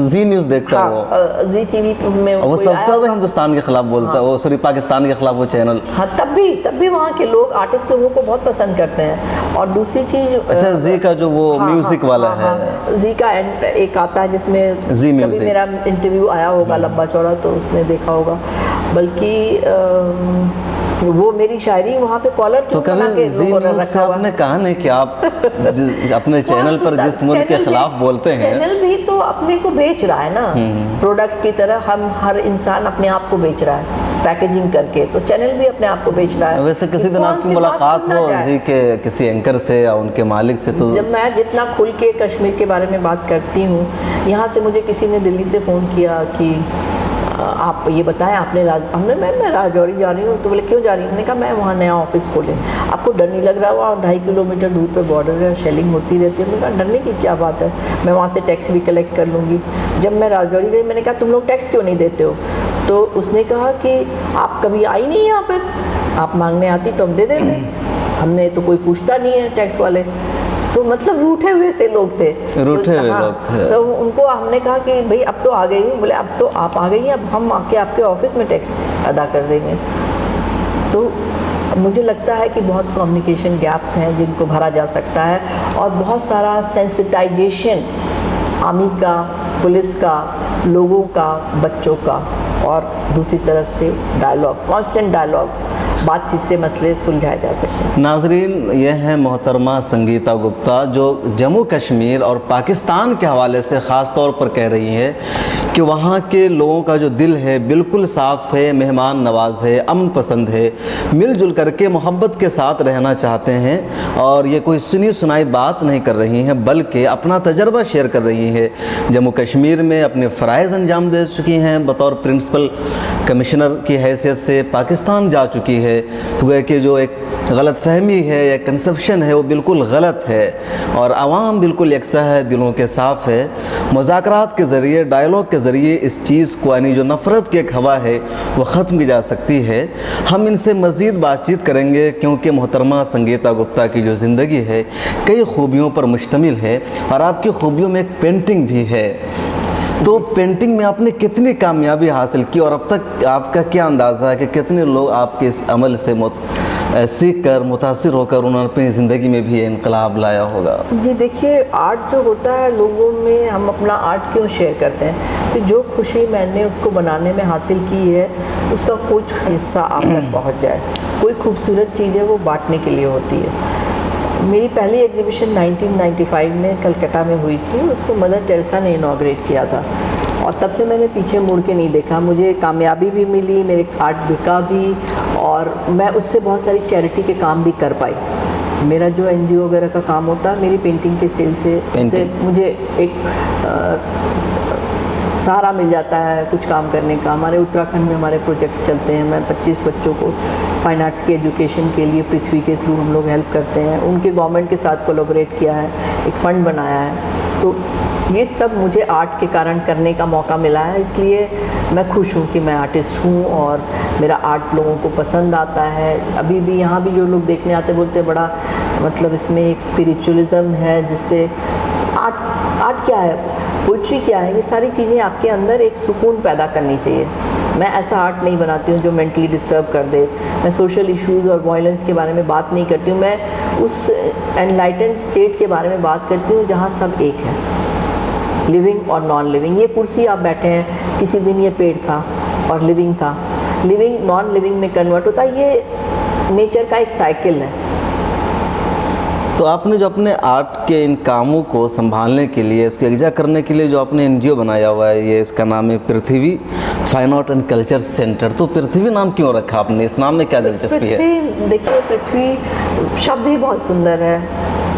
जी न्यूज़ देखता है? वो जी टीवी में वो सबसे ज़्यादा हिंदुस्तान के खिलाफ बोलता है, वो सॉरी पाकिस्तान के खिलाफ वो चैनल। हाँ, तब भी वहाँ के लोग आर्टिस्ट लोगों को बहुत पसंद करते हैं। और दूसरी चीज़, अच्छा, जी का जो वो म्यूजिक वाला है, जी का एक आता है जिसमें जी कभी म्यूजिक, मेरा इंटरव्यू आया होगा लंबा चौड़ा, तो उसने देखा होगा। बल्कि वो मेरी शायरी वहाँ पे कॉलर तो कभी जी न्यूज़ से आपने कहा नहीं कि आप अपने चैनल पर जिस मुल्क के खिलाफ बोलते हैं? चैनल भी तो अपने को बेच रहा है ना, प्रोडक्ट की तरह। हम हर इंसान अपने आप को बेच रहा है पैकेजिंग करके, तो चैनल भी अपने आप को बेच रहा है। वैसे किसी दिन आपकी मुलाकात हो जी के किसी एंकर से या उनके मालिक से? तो जब मैं जितना खुल के कश्मीर के बारे में बात करती हूँ, यहाँ से मुझे किसी ने दिल्ली से फ़ोन किया कि आप ये बताएं, मैं राजौरी जा रही हूँ। तो बोले क्यों जा रही हूँ? मैंने कहा मैं वहाँ नया ऑफिस खोले। आपको डर नहीं लग रहा? वहाँ 2.5 किलोमीटर दूर पे बॉर्डर है, शेलिंग होती रहती है। मैंने कहा डरने की क्या बात है, मैं वहाँ से टैक्स भी कलेक्ट कर लूँगी। जब मैं राजौरी गई, मैंने कहा तुम लोग टैक्स क्यों नहीं देते हो? तो उसने कहा कि आप कभी आई नहीं यहाँ पर, आप मांगने आती तो हम दे देते, हमने तो कोई पूछता नहीं है टैक्स वाले। तो मतलब रूठे हुए से लोग थे, रूठे हुए लोग थे। तो उनको हमने कहा कि भाई अब तो आ गई हूँ। बोले अब तो आप आ गई हैं, अब हम आके आपके ऑफिस में टैक्स अदा कर देंगे। तो मुझे लगता है कि बहुत कम्युनिकेशन गैप्स हैं जिनको भरा जा सकता है, और बहुत सारा सेंसिटाइजेशन आर्मी का, पुलिस का, लोगों का, बच्चों का, और दूसरी तरफ से डायलॉग, कांस्टेंट डायलॉग, बातचीत से मसले सुलझाए जा सकते हैं। नाजरीन, यह हैं मोहतरमा संगीता गुप्ता, जो जम्मू कश्मीर और पाकिस्तान के हवाले से ख़ास तौर पर कह रही है कि वहाँ के लोगों का जो दिल है बिल्कुल साफ़ है, मेहमान नवाज है, अमन पसंद है, मिलजुल करके मोहब्बत के साथ रहना चाहते हैं। और ये कोई सुनी सुनाई बात नहीं कर रही हैं, बल्कि अपना तजर्बा शेयर कर रही है। जम्मू कश्मीर में अपने फ़राइज़ अंजाम दे चुकी हैं, बतौर प्रिंसिपल कमिश्नर की हैसियत से पाकिस्तान जा चुकी है। तो गए कि जो एक गलत फहमी है या कंसेप्शन है वो बिल्कुल गलत है, और आवाम बिल्कुल यकसा है, दिलों के साफ़ है। मुज़ाकरात के ज़रिए, डायलॉग के ज़रिए इस चीज़ को, यानी जो नफ़रत की एक हवा है वो ख़त्म की जा सकती है। हम इनसे मज़ीद बातचीत करेंगे, क्योंकि मोहतरमा संगीता गुप्ता की जो ज़िंदगी है कई खूबियों पर मुश्तमिल है, और आपकी खूबियों में एक पेंटिंग भी है। तो पेंटिंग में आपने कितनी कामयाबी हासिल की, और अब तक आपका क्या अंदाज़ा है कि कितने लोग आपके इस अमल से सीख कर, मुतासिर होकर उन्होंने अपनी ज़िंदगी में भी इनकलाब लाया होगा? जी देखिए, आर्ट जो होता है लोगों में, हम अपना आर्ट क्यों शेयर करते हैं कि जो खुशी मैंने उसको बनाने में हासिल की है उसका कुछ हिस्सा आप तक पहुंच जाए। कोई खूबसूरत चीज़ है वो बांटने के लिए होती है। मेरी पहली एग्जीबिशन 1995 में कलकत्ता में हुई थी, उसको मदर टेरेसा ने इनॉग्रेट किया था, और तब से मैंने पीछे मुड़ के नहीं देखा। मुझे कामयाबी भी मिली, मेरे आर्ट बिका भी, और मैं उससे बहुत सारी चैरिटी के काम भी कर पाई। मेरा जो NGO वगैरह का काम होता है, मेरी पेंटिंग के सेल से मुझे एक सहारा मिल जाता है कुछ काम करने का। हमारे उत्तराखंड में हमारे प्रोजेक्ट्स चलते हैं, मैं 25 बच्चों को फ़ाइन आर्ट्स की एजुकेशन के लिए पृथ्वी के थ्रू हम लोग हेल्प करते हैं। उनके गवर्नमेंट के साथ कोलैबोरेट किया है, एक फ़ंड बनाया है। तो ये सब मुझे आर्ट के कारण करने का मौका मिला है, इसलिए मैं खुश हूँ कि मैं आर्टिस्ट हूँ और मेरा आर्ट लोगों को पसंद आता है। अभी भी यहाँ भी जो लोग देखने आते बोलते बड़ा मतलब इसमें एक स्पिरिचुअलिज़म है, जिससे आर्ट क्या है, पोइट्री क्या है, ये सारी चीज़ें आपके अंदर एक सुकून पैदा करनी चाहिए। मैं ऐसा आर्ट नहीं बनाती हूँ जो मेंटली डिस्टर्ब कर दे। मैं सोशल इश्यूज़ और वायलेंस के बारे में बात नहीं करती हूँ। मैं उस एनलाइटेंड स्टेट के बारे में बात करती हूँ जहाँ सब एक है, लिविंग और नॉन लिविंग। ये कुर्सी आप बैठे हैं, किसी दिन ये पेड़ था और लिविंग था, लिविंग नॉन लिविंग में कन्वर्ट होता है। ये नेचर का एक साइकिल है। तो आपने जो अपने आर्ट के इन कामों को संभालने के लिए, इसको एग्जा करने के लिए जो आपने एनजीओ बनाया हुआ है, ये इसका नाम है Prithvi fine art and culture centre. तो पृथ्वी नाम क्यों रखा आपने? इस नाम में क्या दिलचस्पी है? पृथ्वी, देखिए पृथ्वी शब्द ही बहुत सुंदर है,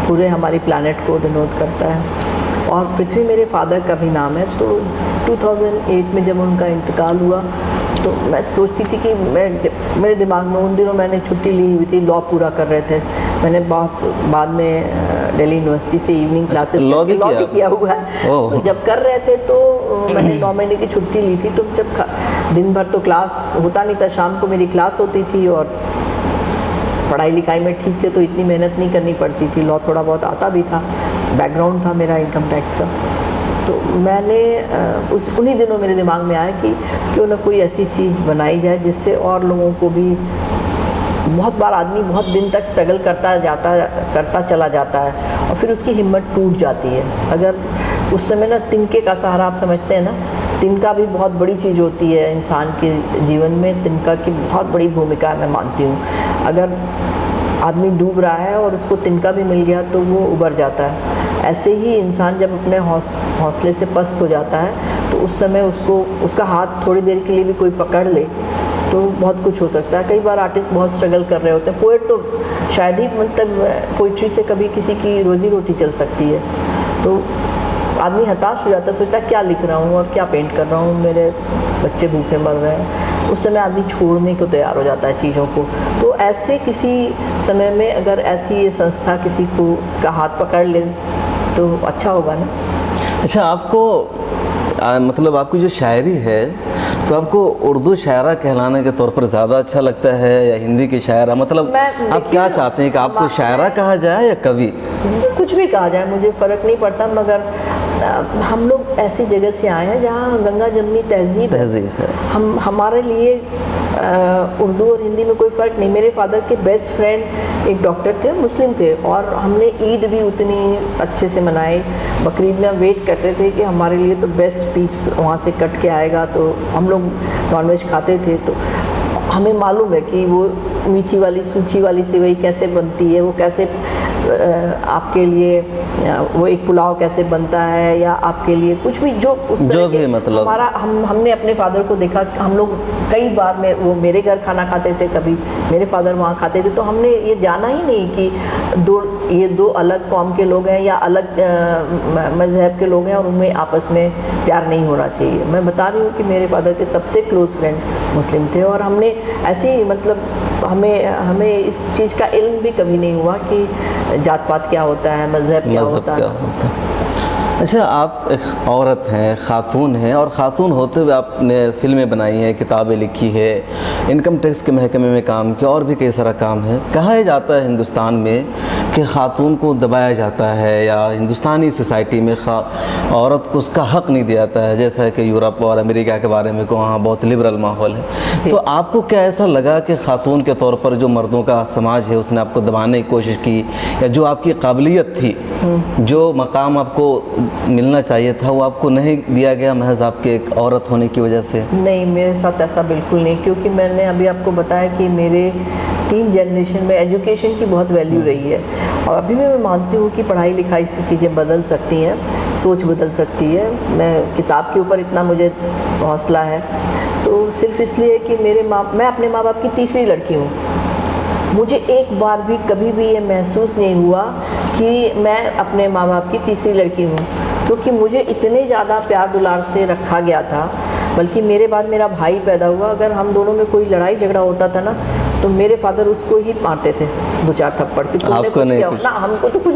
पूरे हमारी प्लानट को डिनोट करता है। और पृथ्वी मेरे फादर का भी नाम है। तो 2008 में जब उनका इंतकाल हुआ तो मैं सोचती थी कि मेरे दिमाग में उन दिनों मैंने छुट्टी ली हुई थी, लॉ पूरा कर रहे थे। मैंने बहुत बाद में दिल्ली यूनिवर्सिटी से इवनिंग क्लासेस लॉ भी किया हुआ है। तो जब कर रहे थे तो मैंने 9 महीने की छुट्टी ली थी। तो जब दिन भर तो क्लास होता नहीं था, शाम को मेरी क्लास होती थी और पढ़ाई लिखाई में ठीक थे तो इतनी मेहनत नहीं करनी पड़ती थी। लॉ थोड़ा बहुत आता भी था, बैकग्राउंड था मेरा इनकम टैक्स का। तो मैंने उन्हीं दिनों मेरे दिमाग में आया कि क्यों ना कोई ऐसी चीज़ बनाई जाए जिससे और लोगों को भी, बहुत बार आदमी बहुत दिन तक स्ट्रगल करता चला जाता है और फिर उसकी हिम्मत टूट जाती है। अगर उस समय ना तिनके का सहारा, आप समझते हैं ना, तिनका भी बहुत बड़ी चीज़ होती है इंसान के जीवन में। तिनका की बहुत बड़ी भूमिका है, मैं मानती हूँ। अगर आदमी डूब रहा है और उसको तिनका भी मिल गया तो वो उबर जाता है। ऐसे ही इंसान जब अपने हौसले से पस्त हो जाता है तो उस समय उसका हाथ थोड़ी देर के लिए भी कोई पकड़ ले तो बहुत कुछ हो सकता है। कई बार आर्टिस्ट बहुत स्ट्रगल कर रहे होते हैं, पोएट तो शायद ही, मतलब पोइट्री से कभी किसी की रोजी रोटी चल सकती है। तो आदमी हताश हो जाता है, सोचता है क्या लिख रहा हूँ और क्या पेंट कर रहा हूँ, मेरे बच्चे भूखे मर रहे हैं। उस समय आदमी छोड़ने को तैयार हो जाता है चीज़ों को। तो ऐसे किसी समय में अगर ऐसी ये संस्था किसी को का हाथ पकड़ ले तो अच्छा होगा ना। अच्छा, आपको मतलब आपकी जो शायरी है तो आपको उर्दू शायरा कहलाने के तौर पर ज़्यादा अच्छा लगता है या हिंदी की शायरा? मतलब आप क्या चाहते हैं कि आपको शायरा कहा जाए या कवि? कुछ भी कहा जाए, मुझे फ़र्क नहीं पड़ता। मगर हम लोग ऐसी जगह से आए हैं जहाँ गंगा जमनी तहजीब है। हमारे लिए उर्दू और हिंदी में कोई फ़र्क नहीं। मेरे फादर के बेस्ट फ्रेंड एक डॉक्टर थे, मुस्लिम थे, और हमने ईद भी उतनी अच्छे से मनाई। बकरीद में हम वेट करते थे कि हमारे लिए तो बेस्ट पीस वहाँ से कट के आएगा। तो हम लोग नॉनवेज खाते थे तो हमें मालूम है कि वो मीठी वाली सूखी वाली सेवई कैसे बनती है, वो कैसे आपके लिए वो एक पुलाव कैसे बनता है, या आपके लिए कुछ भी जो उस तरह जो के भी मतलब हमारा हमने अपने फादर को देखा। हम लोग कई बार वो मेरे घर खाना खाते थे, कभी मेरे फादर वहाँ खाते थे। तो हमने ये जाना ही नहीं कि ये दो अलग कौम के लोग हैं या अलग मज़हब के लोग हैं और उनमें आपस में प्यार नहीं होना चाहिए। मैं बता रही हूँ कि मेरे फादर के सबसे क्लोज़ फ्रेंड मुस्लिम थे और हमने ऐसे ही, मतलब हमें इस चीज़ का इल्म भी कभी नहीं हुआ कि जात पात क्या होता है, मज़हब क्या होता है। अच्छा, आप एक औरत हैं, ख़ातून हैं, और ख़ातून होते हुए आपने फ़िल्में बनाई हैं, किताबें लिखी है, इनकम टैक्स के महकमे में काम किया और भी कई सारा काम है। कहा जाता है हिंदुस्तान में कि ख़ातून को दबाया जाता है या हिंदुस्तानी सोसाइटी में औरत को उसका हक़ नहीं दिया जाता है, जैसा कि यूरोप और अमेरिका के बारे में को वहाँ बहुत लिबरल माहौल है। तो आपको क्या ऐसा लगा कि ख़ातून के तौर पर जो मर्दों का समाज है उसने आपको दबाने की कोशिश की, या जो आपकी काबिलियत थी, जो मकाम आपको मिलना चाहिए था, वो आपको नहीं दिया गया महज आपके एक औरत होने की वजह से? नहीं, मेरे साथ ऐसा बिल्कुल नहीं, क्योंकि मैंने अभी आपको बताया कि मेरे 3 जनरेशन में एजुकेशन की बहुत वैल्यू रही है। और अभी भी मैं मानती हूँ कि पढ़ाई लिखाई से चीज़ें बदल सकती हैं, सोच बदल सकती है। मैं किताब के ऊपर इतना मुझे हौसला है तो सिर्फ इसलिए कि मैं अपने माँ बाप की तीसरी लड़की हूँ। मुझे एक बार भी कभी भी ये महसूस नहीं हुआ कि मैं अपने माँ बाप की तीसरी लड़की हूँ, क्योंकि मुझे इतने ज़्यादा प्यार दुलार से रखा गया था। बल्कि मेरे बाद मेरा भाई पैदा हुआ, अगर हम दोनों में कोई लड़ाई झगड़ा होता था ना तो मेरे फादर उसको ही मारते थे 2-4 थप्पड़ कि तुमने कुछ किया ना। हमको तो कुछ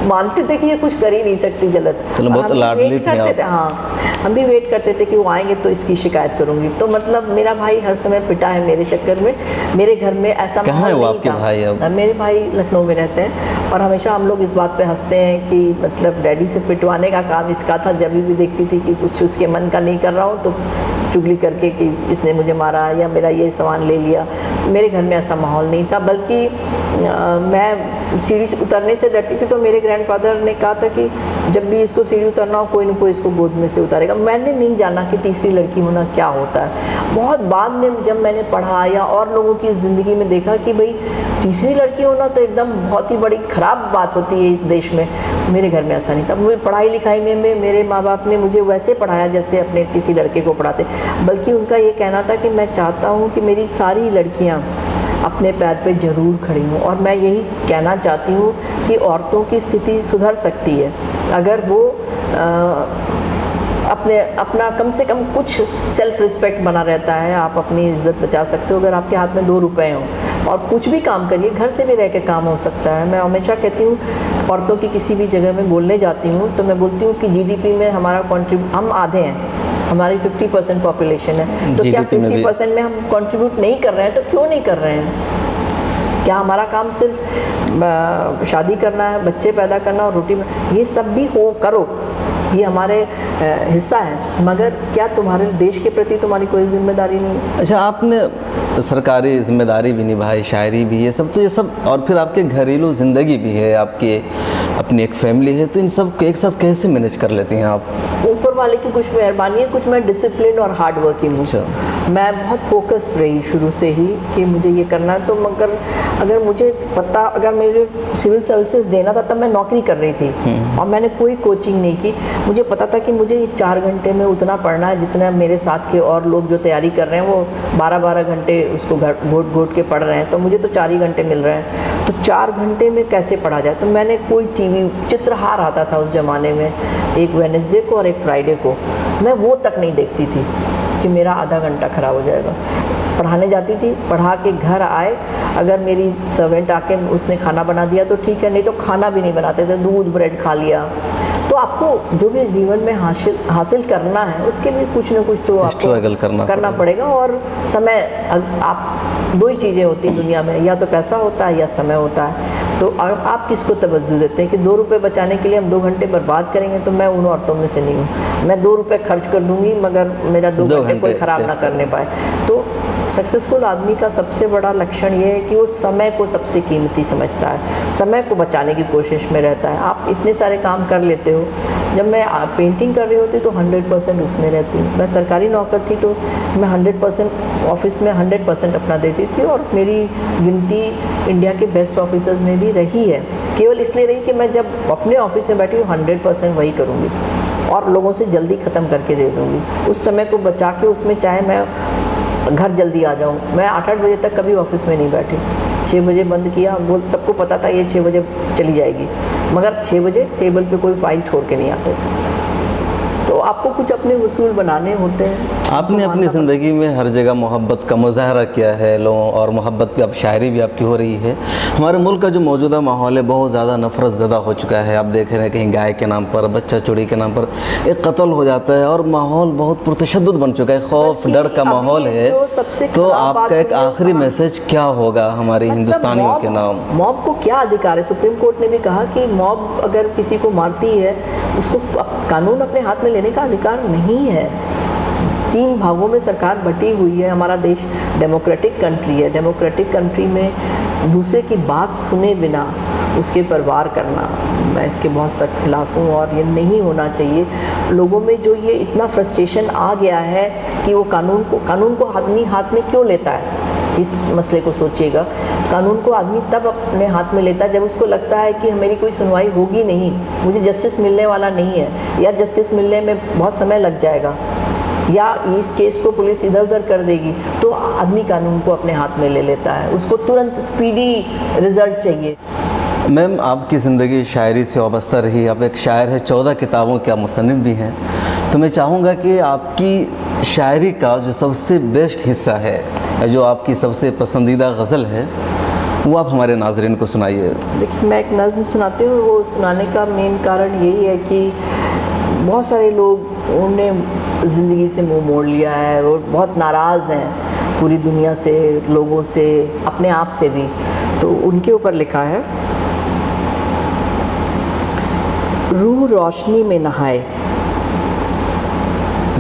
मानते थे कि ये कुछ कर ही नहीं सकती गलत। बहुत लाडली करते थे, हाँ, हम भी वेट करते थे कि वो आएंगे तो इसकी शिकायत करूँगी। तो मतलब मेरा भाई हर समय पिटा है मेरे चक्कर में। मेरे घर में ऐसा माहौल नहीं था। भाई मेरे भाई लखनऊ में रहते हैं और हमेशा हम लोग इस बात पे हंसते हैं कि मतलब डैडी से पिटवाने का काम इसका था। जब भी देखती थी कि कुछ उसके मन का नहीं कर रहा हूँ तो चुगली करके कि इसने मुझे मारा या मेरा ये सामान ले लिया। मेरे घर में ऐसा माहौल नहीं था, बल्कि मैं सीढ़ी से उतरने से डरती थी। तो मेरे ग्रैंडफादर ने कहा था कि जब भी इसको सीढ़ी उतरना हो कोई ना कोई इसको गोद में से उतारेगा। मैंने नहीं जाना कि तीसरी लड़की होना क्या होता है। बहुत बाद में जब मैंने पढ़ा या और लोगों की ज़िंदगी में देखा कि भाई तीसरी लड़की होना तो एकदम बहुत ही बड़ी ख़राब बात होती है इस देश में। मेरे घर में ऐसा नहीं था। मुझे पढ़ाई लिखाई में मेरे माँ बाप ने मुझे वैसे पढ़ाया जैसे अपने किसी लड़के को पढ़ाते, बल्कि उनका ये कहना था कि मैं चाहता हूँ कि मेरी सारी लड़कियाँ अपने पैर पे ज़रूर खड़ी हूँ। और मैं यही कहना चाहती हूँ कि औरतों की स्थिति सुधर सकती है अगर वो अपना कम से कम कुछ सेल्फ रिस्पेक्ट बना रहता है। आप अपनी इज्जत बचा सकते हो अगर आपके हाथ में 2 रुपए हों, और कुछ भी काम करिए, घर से भी रह के काम हो सकता है। मैं हमेशा कहती हूँ, औरतों की किसी भी जगह में बोलने जाती हूँ तो मैं बोलती हूँ कि जीडीपी में हमारा हम आधे हैं, हमारी 50% पॉपुलेशन है, तो क्या 50% में हम कंट्रीब्यूट नहीं कर रहे हैं? तो क्यों नहीं कर रहे हैं? क्या हमारा काम सिर्फ शादी करना है, बच्चे पैदा करना और रोटी, ये सब भी करो, ये हमारे हिस्सा है, मगर क्या तुम्हारे देश के प्रति तुम्हारी कोई जिम्मेदारी नहीं है? अच्छा, आपने सरकारी जिम्मेदारी भी निभाई, शायरी भी, ये सब और फिर आपके घरेलू ज़िंदगी भी है, आपके अपनी एक फैमिली है, तो इन सब को एक साथ कैसे मैनेज कर लेती हैं आप? ऊपर वाले की कुछ मेहरबानी है, कुछ मैं डिसिप्लिन और हार्ड वर्किंग हूँ। अच्छा। मैं बहुत फोकस्ड रही शुरू से ही कि मुझे ये करना है। तो मगर अगर मुझे पता, अगर मेरे सिविल सर्विसेज देना था तब मैं नौकरी कर रही थी और मैंने कोई कोचिंग नहीं की। मुझे पता था कि मुझे 4 घंटे में उतना पढ़ना है जितना मेरे साथ के और लोग जो तैयारी कर रहे हैं वो 12-12 घंटे उसको घोट घोट के पढ़ रहे हैं, तो मुझे तो 4 ही घंटे मिल रहे हैं। तो 4 घंटे में कैसे पढ़ा जाए? तो मैंने कोई टीवी चित्रहार आता था उस ज़माने में, एक वेडनेसडे को और एक फ्राइडे को, मैं वो तक नहीं देखती थी कि मेरा आधा घंटा ख़राब हो जाएगा। पढ़ाने जाती थी, पढ़ा के घर आए, अगर मेरी सर्वेंट आके उसने खाना बना दिया तो ठीक है, नहीं तो खाना भी नहीं बनाते थे, दूध ब्रेड खा लिया। तो आपको जो भी जीवन में हासिल करना है उसके लिए कुछ ना कुछ तो आपको स्ट्रगल करना पड़ेगा। और समय, आप 2 ही चीज़ें होती हैं दुनिया में, या तो पैसा होता है या समय होता है। तो आप किसको तवज्जो देते हैं कि 2 रुपये बचाने के लिए हम 2 घंटे बर्बाद करेंगे? तो मैं उन औरतों में से नहीं हूँ। मैं 2 रुपये खर्च कर दूँगी मगर मेरा 2 घंटे कोई ख़राब ना करने पाए। तो सक्सेसफुल आदमी का सबसे बड़ा लक्षण ये है कि वो समय को सबसे कीमती समझता है, समय को बचाने की कोशिश में रहता है। आप इतने सारे काम कर लेते हो। जब मैं पेंटिंग कर रही होती तो 100% उसमें रहती हूँ। मैं सरकारी नौकर थी तो मैं 100% ऑफिस में 100% अपना देती थी, और मेरी गिनती इंडिया के बेस्ट ऑफिसर्स में भी रही है। केवल इसलिए रही कि मैं जब अपने ऑफिस में बैठी हूँ 100% वही करूँगी और लोगों से जल्दी ख़त्म करके दे दूँगी। उस समय को बचा के उसमें चाहे मैं घर जल्दी आ जाऊँ, मैं 8-8 बजे तक कभी ऑफिस में नहीं बैठी। 6 बजे बंद किया, सबको पता था ये 6 बजे चली जाएगी, मगर 6 बजे टेबल पे कोई फाइल छोड़ के नहीं आते थे। तो आपको कुछ अपने वसूल बनाने होते हैं। आपने अपनी ज़िंदगी में हर जगह मोहब्बत का मुजाहरा किया है लोगों, और मोहब्बत पे अब शायरी भी आपकी हो रही है। हमारे मुल्क का जो मौजूदा माहौल है बहुत ज़्यादा नफरत ज़दा हो चुका है। आप देख रहे हैं कहीं गाय के नाम पर, बच्चा चोरी के नाम पर एक कत्ल हो जाता है, और माहौल बहुत पुरतशद्दुद बन चुका है, खौफ डर का माहौल है। तो आपका एक आखिरी मैसेज क्या होगा हमारे हिंदुस्तानियों के नाम? मॉब को क्या अधिकार है? सुप्रीम कोर्ट ने भी कहा कि मॉब अगर किसी को मारती है उसको कानून अपने हाथ में लेने का अधिकार नहीं है। 3 भागों में सरकार बटी हुई है। हमारा देश डेमोक्रेटिक कंट्री है। डेमोक्रेटिक कंट्री में दूसरे की बात सुने बिना उसके पर वार करना, मैं इसके बहुत सख्त खिलाफ हूँ और ये नहीं होना चाहिए। लोगों में जो ये इतना फ्रस्ट्रेशन आ गया है कि वो कानून को आदमी हाथ में क्यों लेता है, इस मसले को सोचिएगा। कानून को आदमी तब अपने हाथ में लेता है जब उसको लगता है कि मेरी कोई सुनवाई होगी नहीं, मुझे जस्टिस मिलने वाला नहीं है, या जस्टिस मिलने में बहुत समय लग जाएगा, या इस केस को पुलिस इधर उधर कर देगी, तो आदमी कानून को अपने हाथ में ले लेता है। उसको तुरंत स्पीडी रिजल्ट चाहिए। मैम, आपकी ज़िंदगी शायरी से वाबस्ता रही, आप एक शायर है, 14 किताबों के आप मुसन्निफ़ भी हैं। तो मैं चाहूँगा कि आपकी शायरी का जो सबसे बेस्ट हिस्सा है, जो आपकी सबसे पसंदीदा गज़ल है, वो आप हमारे नाज़रीन को सुनाइए। देखिए, मैं एक नज़्म सुनाती हूँ। वो सुनाने का मेन कारण यही है कि बहुत सारे लोग उन्होंने ज़िंदगी से मुँह मोड़ लिया है, वो बहुत नाराज़ हैं पूरी दुनिया से, लोगों से, अपने आप से भी। तो उनके ऊपर लिखा है, रूह रोशनी में नहाए,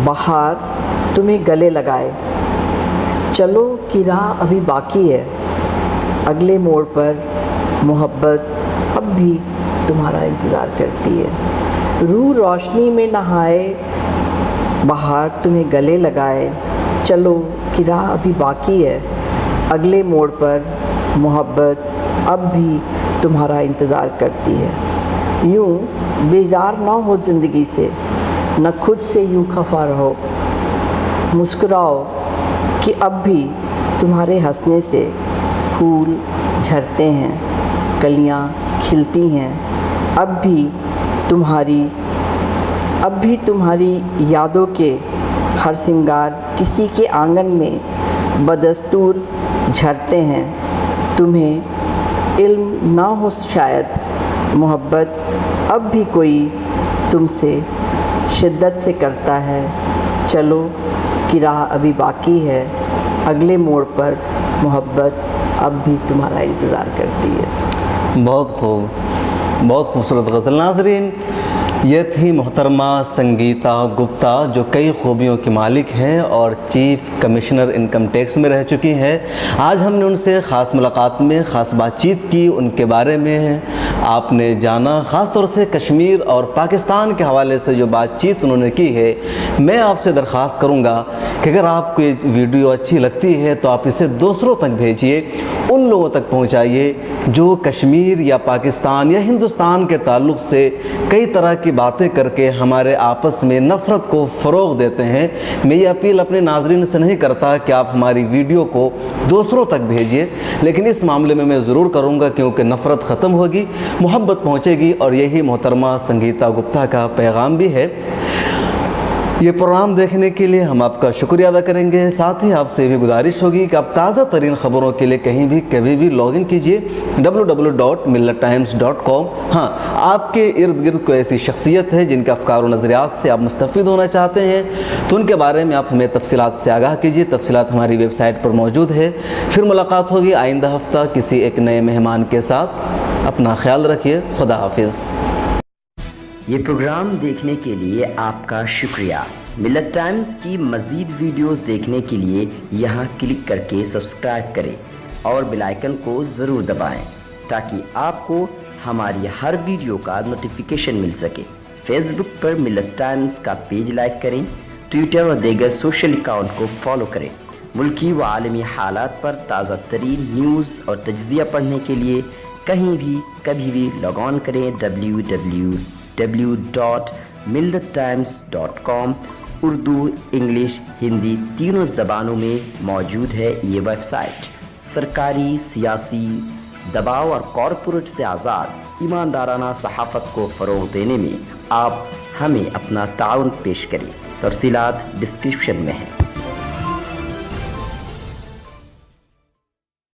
बहार तुम्हें गले लगाए, चलो कि राह अभी बाकी है, अगले मोड़ पर मोहब्बत अब भी तुम्हारा इंतज़ार करती है। रूह रोशनी में नहाए, बहार तुम्हें गले लगाए, चलो कि राह अभी बाकी है, अगले मोड़ पर मोहब्बत अब भी तुम्हारा इंतज़ार करती है। यूँ बेजार ना हो ज़िंदगी से, न खुद से यूँ खफा रहो, मुस्कुराओ कि अब भी तुम्हारे हंसने से फूल झरते हैं, कलियाँ खिलती हैं। अब भी तुम्हारी यादों के हर सिंगार किसी के आंगन में बदस्तूर झरते हैं। तुम्हें इल्म ना हो शायद, मोहब्बत अब भी कोई तुमसे शिद्दत से करता है। चलो कि राह अभी बाकी है, अगले मोड़ पर मोहब्बत अब भी तुम्हारा इंतज़ार करती है। बहुत खूब, बहुत खूबसूरत गज़ल। नाज़रीन, ये थी मोहतरमा संगीता गुप्ता, जो कई खूबियों की मालिक हैं और चीफ़ कमिश्नर इनकम टैक्स में रह चुकी हैं। आज हमने उनसे ख़ास मुलाकात में ख़ास बातचीत की, उनके बारे में आपने जाना, ख़ास तौर से कश्मीर और पाकिस्तान के हवाले से जो बातचीत उन्होंने की है। मैं आपसे दरख्वास्त करूँगा कि अगर आपको ये वीडियो अच्छी लगती है तो आप इसे दूसरों तक भेजिए, उन लोगों तक पहुँचाइए जो कश्मीर या पाकिस्तान या हिंदुस्तान के ताल्लुक़ से कई तरह की बातें करके हमारे आपस में नफ़रत को फ़रोग़ देते हैं। मैं ये अपील अपने नाज़रीन से नहीं करता कि आप हमारी वीडियो को दूसरों तक भेजिए, लेकिन इस मामले में मैं ज़रूर करूँगा, क्योंकि नफ़रत ख़त्म होगी, मोहब्बत पहुँचेगी, और यही मोहतरमा संगीता गुप्ता का पैगाम भी है। ये प्रोग्राम देखने के लिए हम आपका शुक्रिया अदा करेंगे। साथ ही आपसे भी गुजारिश होगी कि आप ताज़ा तरीन ख़बरों के लिए कहीं भी कभी भी लॉगिन कीजिए www.millattimes.com। हाँ, आपके इर्द गिर्द कोई ऐसी शख्सियत है जिनके अफ़कार और नज़रियात से आप मुस्तफ़ीद होना चाहते हैं तो उनके बारे में आप हमें तफसीलात से आगाह कीजिए। तफसीलात हमारी वेबसाइट पर मौजूद है। फिर मुलाकात होगी आइंदा हफ्ता किसी एक नए मेहमान के साथ। अपना ख्याल रखिए। खुदा हाफिज़। ये प्रोग्राम देखने के लिए आपका शुक्रिया। मिल्लत टाइम्स की मज़ीद वीडियोस देखने के लिए यहाँ क्लिक करके सब्सक्राइब करें और बेल आइकन को ज़रूर दबाएं ताकि आपको हमारी हर वीडियो का नोटिफिकेशन मिल सके। फेसबुक पर मिल्लत टाइम्स का पेज लाइक करें, ट्विटर और दीगर सोशल अकाउंट को फॉलो करें। मुल्की व आलमी हालात पर ताज़ा तरीन न्यूज़ और तज्ज़िया पढ़ने के लिए कहीं भी कभी भी लॉग ऑन करें www.millattimes.com। उर्दू, इंग्लिश, हिंदी तीनों ज़बानों में मौजूद है ये वेबसाइट। सरकारी, सियासी दबाव और कॉरपोरेट से आज़ाद ईमानदाराना सहाफ़त को फ़रोग़ देने में आप हमें अपना ताउन पेश करें। तफ़सीलात डिस्क्रिप्शन में है।